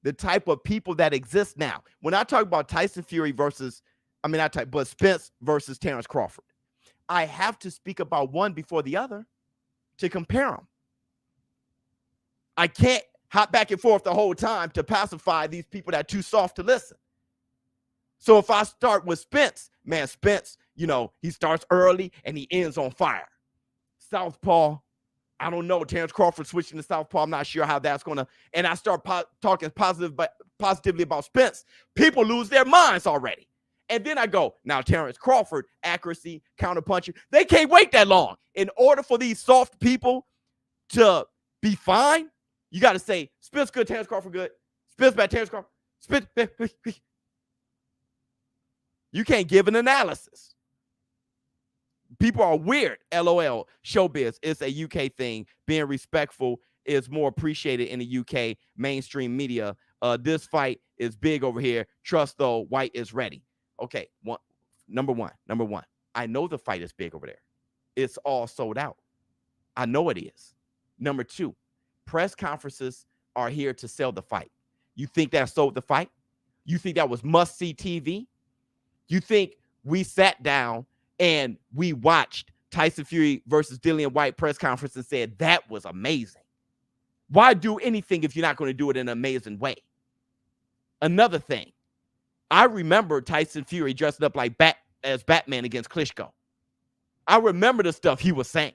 The type of people that exist now. When I talk about Tyson Fury but Spence versus Terrence Crawford, I have to speak about one before the other to compare them. I can't hop back and forth the whole time to pacify these people that are too soft to listen. So if I start with Spence, he starts early and he ends on fire. Southpaw, I don't know. Terrence Crawford switching to Southpaw, I'm not sure how that's going to. And I start talking positively about Spence. People lose their minds already. And then I go, now Terrence Crawford, accuracy, counterpuncher. They can't wait that long. In order for these soft people to be fine, you got to say, Spence good, Terrence Crawford good. Spence bad, Terrence Crawford. Spence. You can't give an analysis. People are weird. LOL. ShowBizz. It's a UK thing. Being respectful is more appreciated in the UK mainstream media. This fight is big over here. Trust though, Whyte is ready. Okay, number one. I know the fight is big over there. It's all sold out. I know it is. Number 2, press conferences are here to sell the fight. You think that sold the fight? You think that was must-see TV? You think we sat down and we watched Tyson Fury versus Dillian Whyte press conference and said, that was amazing. Why do anything if you're not going to do it in an amazing way? Another thing, I remember Tyson Fury dressing up like as Batman against Klitschko. I remember the stuff he was saying.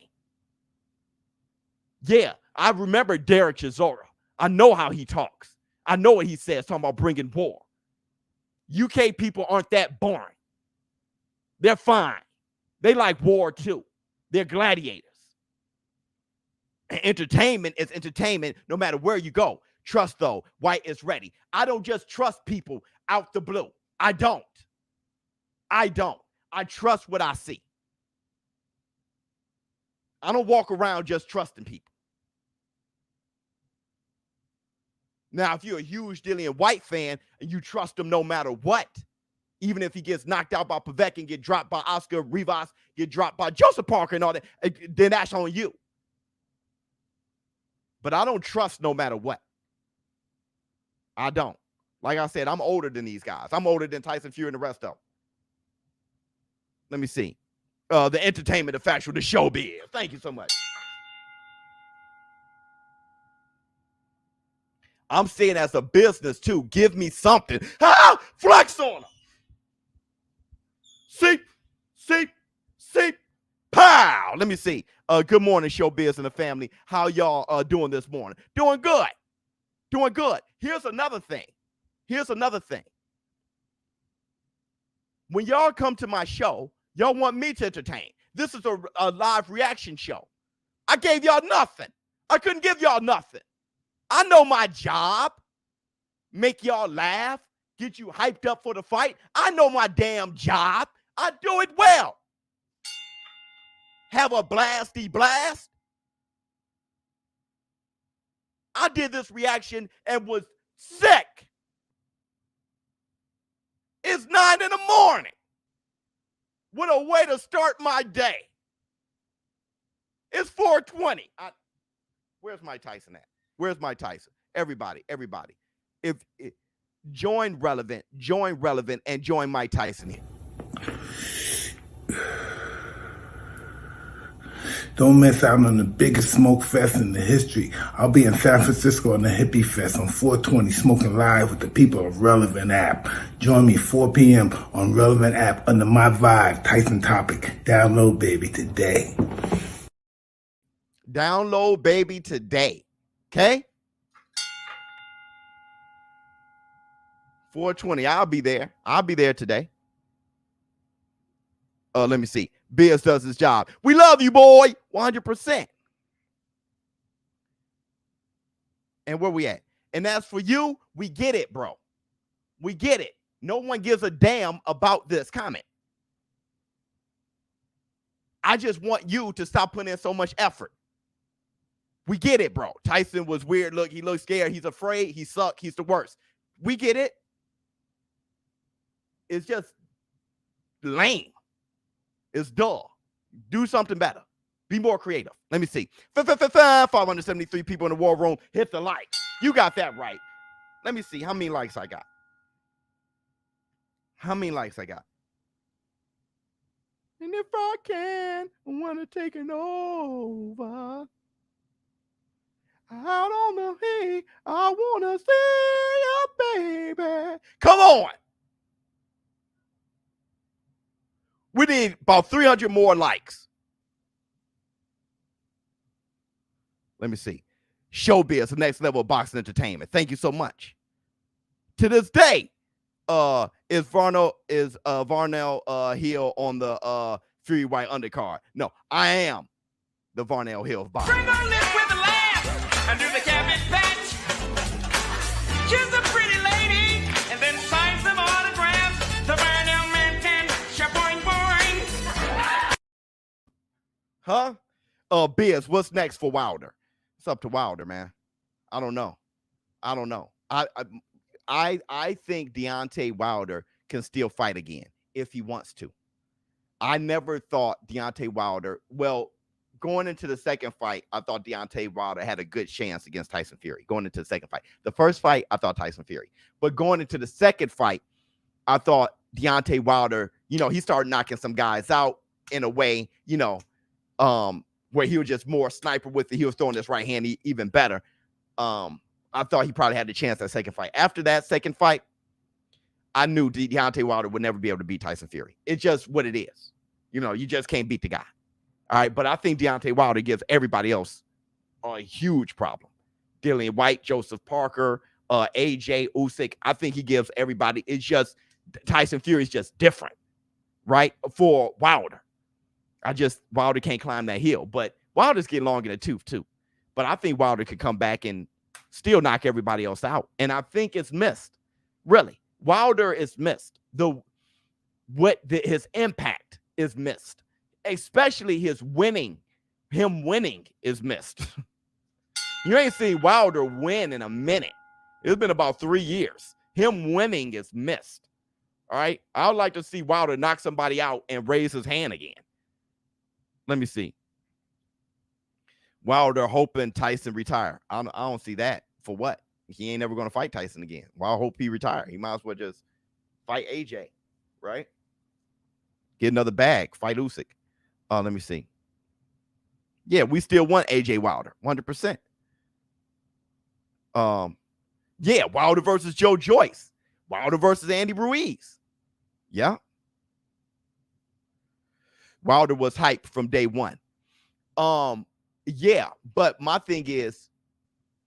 Yeah, I remember Derek Chisora. I know how he talks. I know what he says, talking about bringing war. UK people aren't that boring. They're fine. They like war too. They're gladiators. And entertainment is entertainment no matter where you go. Trust, though, Whyte is ready. I don't just trust people out the blue. I don't. I trust what I see. I don't walk around just trusting people. Now, if you're a huge Dillian Whyte fan and you trust him no matter what, even if he gets knocked out by Povetkin, get dropped by Oscar Rivas, get dropped by Joseph Parker and all that, then that's on you. But I don't trust no matter what. I don't. Like I said, I'm older than these guys. I'm older than Tyson Fury and the rest of them. Let me see. The entertainment, the factual, the showbiz. Thank you so much. I'm saying as a business too. Give me something. Ah, flex on them. See, pow. Let me see. Good morning, showbiz and the family. How y'all doing this morning? Doing good. Here's another thing. When y'all come to my show, y'all want me to entertain. This is a live reaction show. I gave y'all nothing. I couldn't give y'all nothing. I know my job. Make y'all laugh. Get you hyped up for the fight. I know my damn job. I do it well. Have a blasty blast. I did this reaction and was sick. It's 9 a.m. What a way to start my day. It's 4:20. Where's Mike Tyson at? Where's Mike Tyson? Everybody. Join Relevnt, and join Mike Tyson here. Don't miss out on the biggest smoke fest in the history. I'll be in San Francisco on the Hippie Fest on 420, smoking live with the people of Relevnt app. Join me 4 p.m. on Relevnt app under my vibe, Tyson Topic. Download, baby, today. Download, baby, today. Okay? 420. I'll be there today. Let me see. Biz does his job. We love you, boy. 100%. And where we at? And as for you, we get it, bro. We get it. No one gives a damn about this comment. I just want you to stop putting in so much effort. We get it, bro. Tyson was weird. Look, he looks scared. He's afraid. He sucked. He's the worst. We get it. It's just lame. It's dull. Do something better. Be more creative. Let me see. 573 people in the war room. Hit the like. You got that right. Let me see how many likes I got. And if I can, I want to take it over. Out on the hay, I want to see you, baby. Come on. We need about 300 more likes. Let me see. ShowBizz, the next level of boxing entertainment. Thank you so much. To this day, is Varnell Hill on the Fury Whyte undercard? No, I am the Varnell Hill of boxing. Bring on this with a laugh and do the cabbage patch. Kiss a pretty lady and then sign some autographs. The Varnell man can shaboing boing. Huh? Biz, what's next for Wilder? It's up to Wilder, man. I don't know. I think Deontay Wilder can still fight again if he wants to. I never thought Deontay Wilder, well, going into the second fight, I thought Deontay Wilder had a good chance against Tyson Fury. Going into the second fight. The first fight, I thought Tyson Fury. But going into the second fight, I thought Deontay Wilder he started knocking some guys out in a way, where he was just more sniper with it. He was throwing this right hand even better. I thought he probably had the chance that second fight. After that second fight, I knew Deontay Wilder would never be able to beat Tyson Fury. It's just what it is. You just can't beat the guy. All right, but I think Deontay Wilder gives everybody else a huge problem. Dillian Whyte, Joseph Parker, AJ Usyk. I think he gives everybody. It's just Tyson Fury is just different, right? For Wilder. Wilder can't climb that hill, but Wilder's getting long in the tooth too. But I think Wilder could come back and still knock everybody else out. And I think it's missed. Really. Wilder is missed. His impact is missed. Especially him winning is missed. You ain't seen Wilder win in a minute. It's been about 3 years. Him winning is missed. All right. I would like to see Wilder knock somebody out and raise his hand again. Let me see. Wilder hoping Tyson retire. I don't see that. For what? He ain't never going to fight Tyson again. Well, I hope he retire. He might as well just fight AJ, right? Get another bag. Fight Usyk. Let me see. Yeah, we still want AJ Wilder, 100%. Yeah, Wilder versus Joe Joyce. Wilder versus Andy Ruiz. Yeah. Wilder was hyped from day one. Yeah, but my thing is,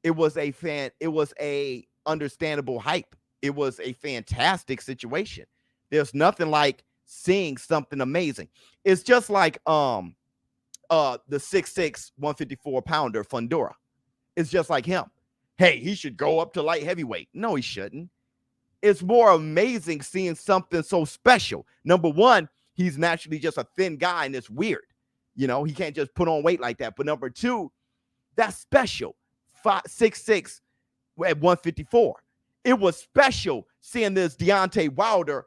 it was a understandable hype. It was a fantastic situation. There's nothing like seeing something amazing. It's just like the 6'6", 154-pounder Fundora. It's just like him. Hey, he should go up to light heavyweight. No, he shouldn't. It's more amazing seeing something so special. Number one, he's naturally just a thin guy, and it's weird. He can't just put on weight like that. But number two, that's special. 6'6" at 154. It was special seeing this Deontay Wilder.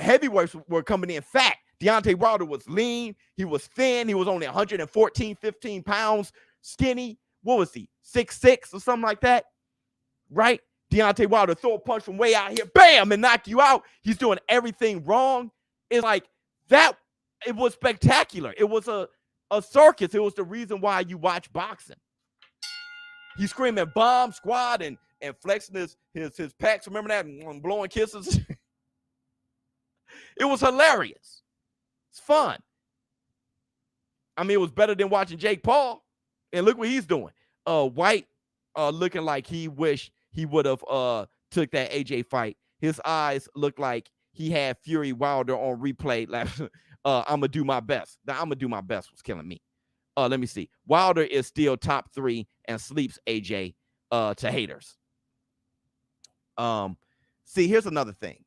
Heavyweights were coming in fat. Deontay Wilder was lean. He was thin. He was only 114, 15 pounds, skinny. What was he? 6'6" or something like that, right? Deontay Wilder throw a punch from way out here, bam, and knock you out. He's doing everything wrong. It's like that. It was spectacular. It was a circus. It was the reason why you watch boxing. He's screaming bomb squad and flexing his pecs. Remember that? Blowing kisses. It was hilarious. It's fun. I mean, it was better than watching Jake Paul. And look what he's doing. Whyte looking like he wished he would have took that AJ fight. His eyes looked like he had Fury Wilder on replay. Like, I'm going to do my best. The I'm going to do my best was killing me. Let me see. Wilder is still top 3 and sleeps AJ to haters. See, here's another thing.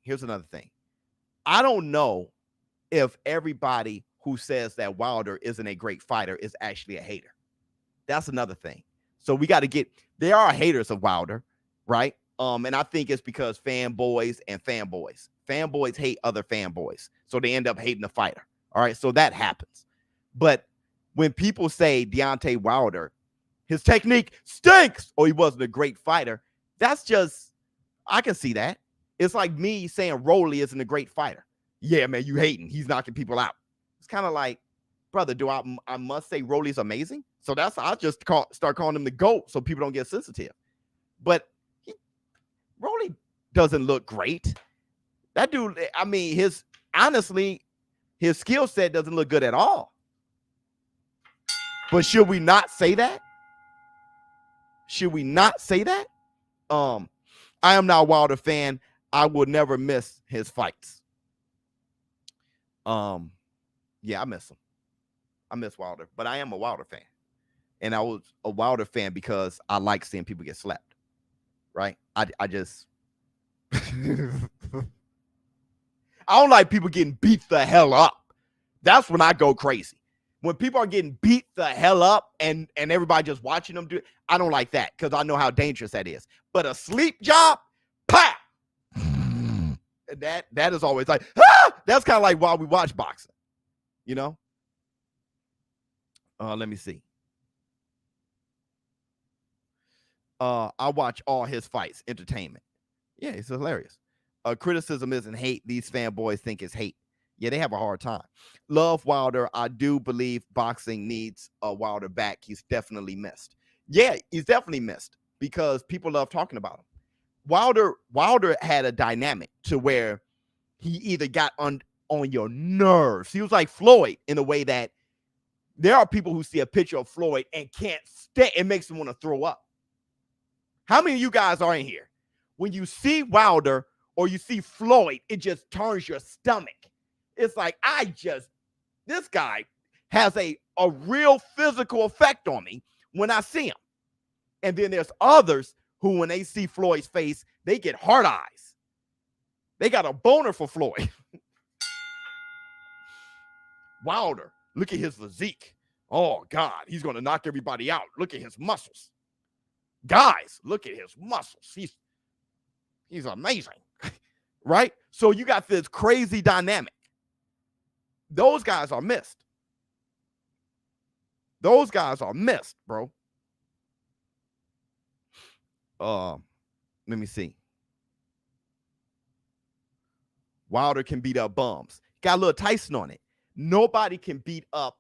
I don't know if everybody who says that Wilder isn't a great fighter is actually a hater. That's another thing. So we got to there are haters of Wilder, right? And I think it's because fanboys hate other fanboys. So they end up hating the fighter. All right. So that happens. But when people say Deontay Wilder, his technique stinks, or he wasn't a great fighter, that's just, I can see that. It's like me saying Rolly isn't a great fighter. Yeah, man, you hating. He's knocking people out. It's kind of like, brother, I must say Rolly's amazing? So I'll just start calling him the GOAT so people don't get sensitive. But Rolly doesn't look great. That dude, I mean, his skill set doesn't look good at all. But should we not say that? I am not a Wilder fan. I will never miss his fights. Yeah, I miss him. I miss Wilder, but I am a Wilder fan. And I was a Wilder fan because I like seeing people get slapped. Right? I just I don't like people getting beat the hell up. That's when I go crazy. When people are getting beat the hell up and everybody just watching them do it, I don't like that because I know how dangerous that is. But a sleep job, pow! That is always like, ah! That's kind of like why we watch boxing, Let me see. I watch all his fights, entertainment. Yeah, it's hilarious. Criticism isn't hate. These fanboys think it's hate. Yeah, they have a hard time. Love Wilder. I do believe boxing needs a Wilder back. He's definitely missed. Yeah, he's definitely missed because people love talking about him. Wilder had a dynamic to where he either got on your nerves. He was like Floyd in a way that there are people who see a picture of Floyd and can't stay. It makes them want to throw up. How many of you guys are in here? When you see Wilder or you see Floyd, it just turns your stomach. It's like, this guy has a real physical effect on me when I see him. And then there's others who, when they see Floyd's face, they get hard eyes. They got a boner for Floyd. Wilder, look at his physique. Oh, God, he's going to knock everybody out. Look at his muscles. Guys, look at his muscles. He's amazing, right? So you got this crazy dynamic. Those guys are missed. Those guys are missed, bro. Let me see. Wilder can beat up bums. Got a little Tyson on it. Nobody can beat up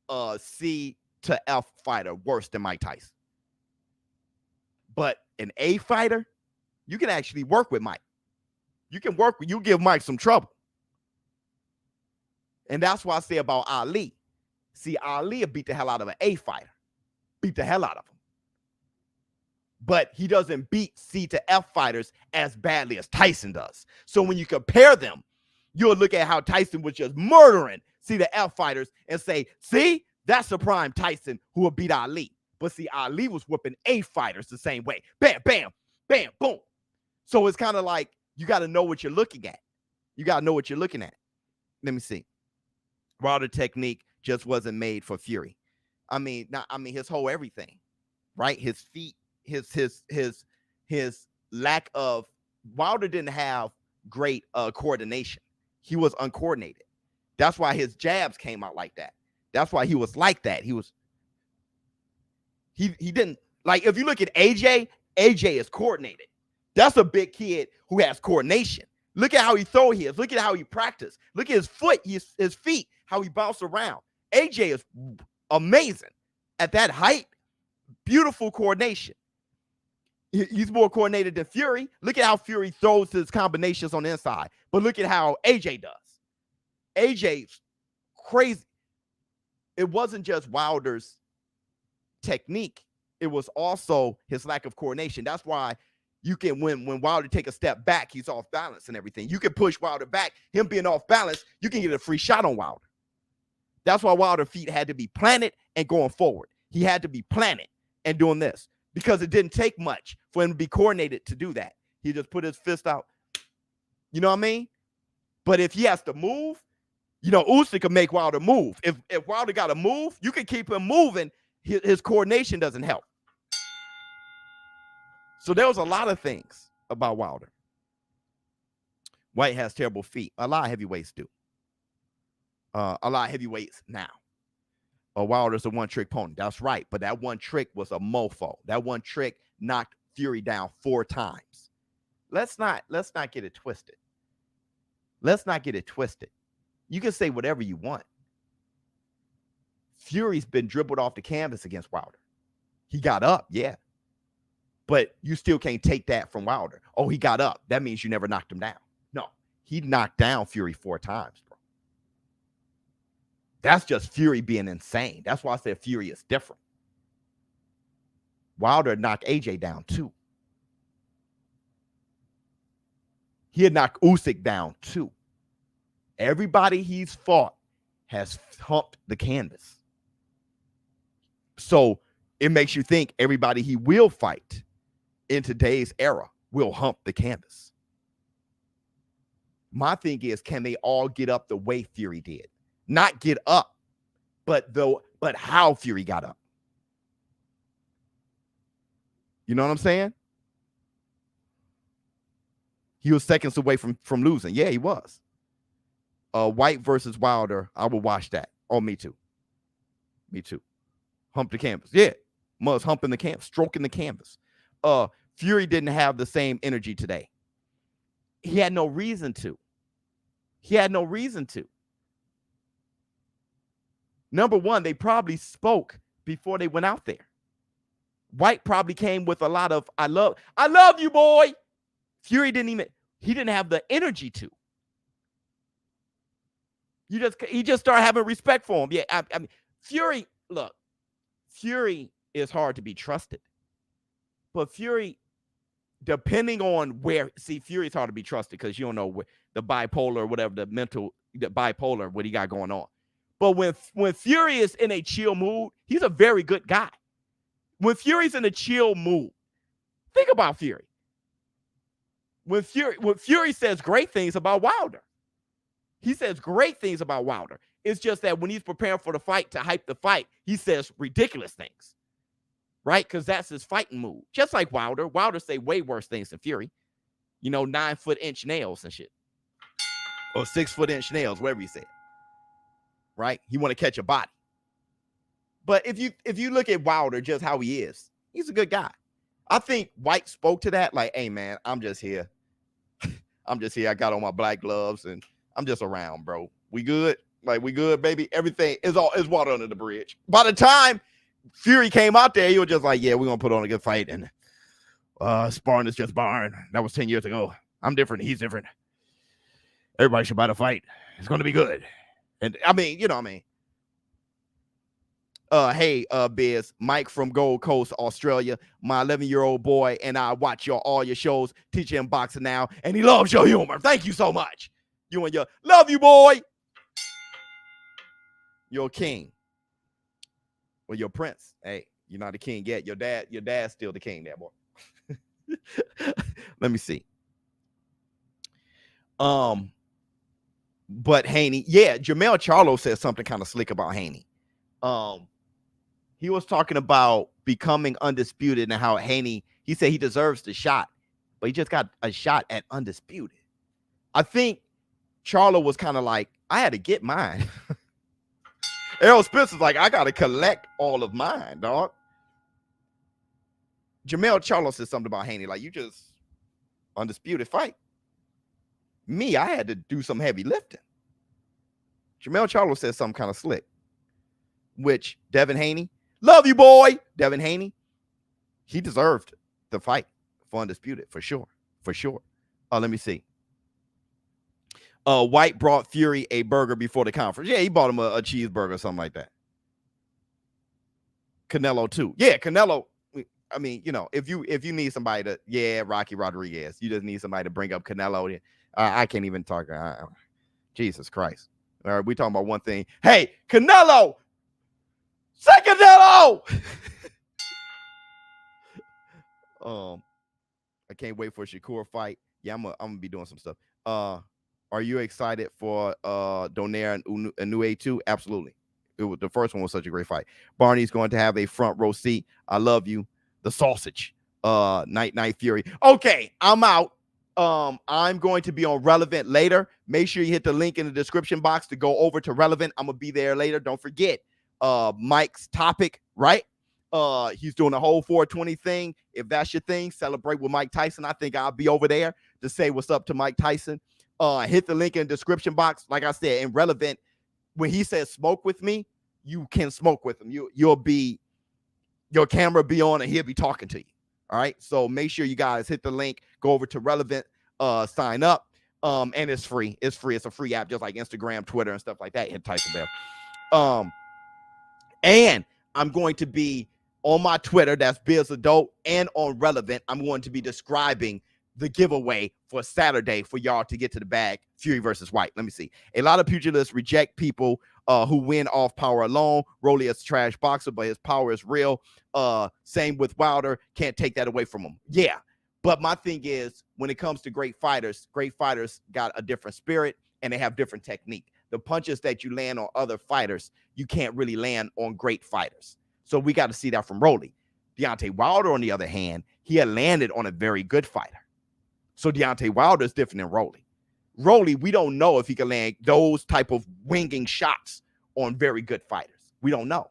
a C to F fighter worse than Mike Tyson. But an A fighter, you can actually work with Mike. You give Mike some trouble. And that's why I say about Ali. See, Ali will beat the hell out of an A fighter. Beat the hell out of him. But he doesn't beat C to F fighters as badly as Tyson does. So when you compare them, you'll look at how Tyson was just murdering C to F fighters and say, see, that's the prime Tyson who will beat Ali. But see, Ali was whooping A fighters the same way. Bam, bam, bam, boom. So it's kind of like you got to know what you're looking at. You got to know what you're looking at. Let me see. Wilder technique just wasn't made for Fury. I mean, his whole everything, right? His feet, his lack of, Wilder didn't have great coordination. He was uncoordinated. That's why his jabs came out like that. That's why he was like that. He didn't, like, if you look at AJ is coordinated. That's a big kid who has coordination. Look at how he throw his. Look at how he practiced. Look at his foot, his feet, how he bounced around. AJ is amazing at that height. Beautiful coordination. He's more coordinated than Fury. Look at how Fury throws his combinations on the inside. But look at how AJ does. AJ's crazy. It wasn't just Wilder's technique. It was also his lack of coordination. That's why you can, when Wilder take a step back, he's off balance and everything. You can push Wilder back. Him being off balance, you can get a free shot on Wilder. That's why Wilder's feet had to be planted and going forward. He had to be planted and doing this because it didn't take much for him to be coordinated to do that. He just put his fist out. You know what I mean? But if he has to move, you know, Usyk can make Wilder move. If Wilder got to move, you can keep him moving. His coordination doesn't help. So there was a lot of things about Wilder. Whyte has terrible feet. A lot of heavyweights do. A lot of heavyweights now. Wilder's a one-trick pony. That's right. But that one trick was a mofo. That one trick knocked Fury down 4 times. Let's not get it twisted. Let's not get it twisted. You can say whatever you want. Fury's been dribbled off the canvas against Wilder. He got up, yeah. But you still can't take that from Wilder. Oh, he got up. That means you never knocked him down. No, he knocked down Fury 4 times, bro. That's just Fury being insane. That's why I said Fury is different. Wilder knocked AJ down too. He had knocked Usyk down too. Everybody he's fought has humped the canvas. So it makes you think everybody he will fight in today's era will hump the canvas. My thing is, can they all get up the way Fury did? Not get up, but how Fury got up. You know what I'm saying? He was seconds away from losing. Yeah, he was. Whyte versus Wilder, I will watch that. Oh, me too. Me too. Hump the canvas. Yeah. Muzz humping the canvas, stroking the canvas. Fury didn't have the same energy today. He had no reason to. He had no reason to. Number one, they probably spoke before they went out there. Whyte probably came with a lot of I love you, boy. Fury didn't have the energy to. He just started having respect for him. Yeah, I mean, Fury is hard to be trusted. But Fury, depending on Fury's hard to be trusted because you don't know the bipolar or whatever, the bipolar, what he got going on. But when Fury is in a chill mood, he's a very good guy. When Fury's in a chill mood, think about Fury. When Fury says great things about Wilder, he says great things about Wilder. It's just that when he's preparing for the fight to hype the fight, he says ridiculous things, right? Because that's his fighting mood. Just like Wilder. Wilder say way worse things than Fury. 9-foot-inch nails and shit. Or 6-foot-inch nails, whatever you say. Right? He want to catch a body. But if you look at Wilder, just how he is, he's a good guy. I think Whyte spoke to that like, hey, man, I'm just here. I got on my black gloves and I'm just around, bro. We good? Like, we good, baby? Everything is water under the bridge. By the time Fury came out there, he was just like, yeah, we're going to put on a good fight. And sparring is just sparring. That was 10 years ago. I'm different. He's different. Everybody should buy the fight. It's going to be good. And I mean, hey, Biz, Mike from Gold Coast, Australia. My 11-year-old boy and I watch all your shows, teach him boxing now, and he loves your humor. Thank you so much. You and your love you, boy. You're a king. Well, you're a prince. Hey, you're not a king yet. Your dad's still the king there, boy. Let me see. But Haney, yeah, Jamel Charlo said something kind of slick about Haney. He was talking about becoming undisputed and how Haney, he said he deserves the shot, but he just got a shot at undisputed. I think Charlo was kind of like, I had to get mine. Errol Spencer's like, I got to collect all of mine, dog. Jamel Charlo said something about Haney, like, you just undisputed fight. Me, I had to do some heavy lifting. Jamel Charlo said something kind of slick, which Devin Haney, love you, boy. Devin Haney, he deserved the fight for undisputed, for sure. Let me see. Whyte brought Fury a burger before the conference. Yeah, he bought him a cheeseburger or something like that. Canelo too. Yeah, Canelo. I mean, if you need somebody to, Rocky Rodriguez, you just need somebody to bring up Canelo. I can't even talk. Jesus Christ. All right, we talking about one thing. Hey, Canelo! Say Canelo! I can't wait for a Shakur fight. Yeah, I'm gonna be doing some stuff. Are you excited for Donaire and Inoue too? Absolutely. The first one was such a great fight. Barney's going to have a front row seat. I love you. The sausage. Night Fury. Okay, I'm out. I'm going to be on Relevnt later. Make sure you hit the link in the description box to go over to Relevnt. I'm gonna be there later. Don't forget Mike's topic, right? He's doing a whole 420 thing. If that's your thing, celebrate with Mike Tyson. I think I'll be over there to say what's up to Mike Tyson. Hit the link in the description box. Like I said, in Relevnt, when he says smoke with me, you can smoke with him. Your camera be on and he'll be talking to you. All right. So make sure you guys hit the link, go over to Relevnt, sign up. And it's free. It's free. It's a free app, just like Instagram, Twitter, and stuff like that. Hit Tyson Bell. And I'm going to be on my Twitter, that's Biz Adult, and on Relevnt, I'm going to be describing the giveaway for Saturday for y'all to get to the bag. Fury versus Whyte. Let me see. A lot of pugilists reject people who win off power alone. Rolly is a trash boxer, but his power is real. Same with Wilder. Can't take that away from him. Yeah. But my thing is, when it comes to great fighters got a different spirit and they have different technique. The punches that you land on other fighters, you can't really land on great fighters. So we got to see that from Rolly. Deontay Wilder, on the other hand, he had landed on a very good fighter. So Deontay Wilder is different than Rolly. Rolly, we don't know if he can land those type of winging shots on very good fighters. We don't know,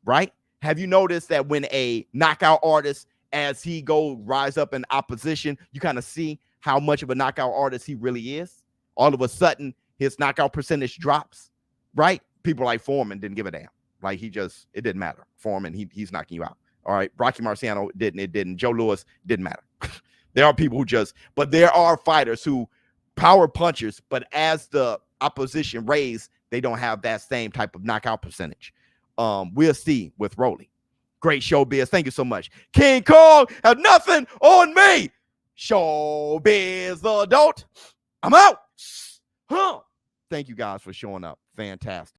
right? Have you noticed that when a knockout artist, as he rise up in opposition, you kind of see how much of a knockout artist he really is? All of a sudden, his knockout percentage drops, right? people like Foreman didn't give a damn. Like it didn't matter. Foreman, he's knocking you out. All right. Rocky Marciano it didn't. Joe Louis didn't matter. There are people who but there are fighters who power punchers, but as the opposition raise, they don't have that same type of knockout percentage. We'll see with Rolly. Great ShowBizz. Thank you so much. King Kong have nothing on me. ShowBizz the adult. I'm out. Thank you guys for showing up. Fantastic.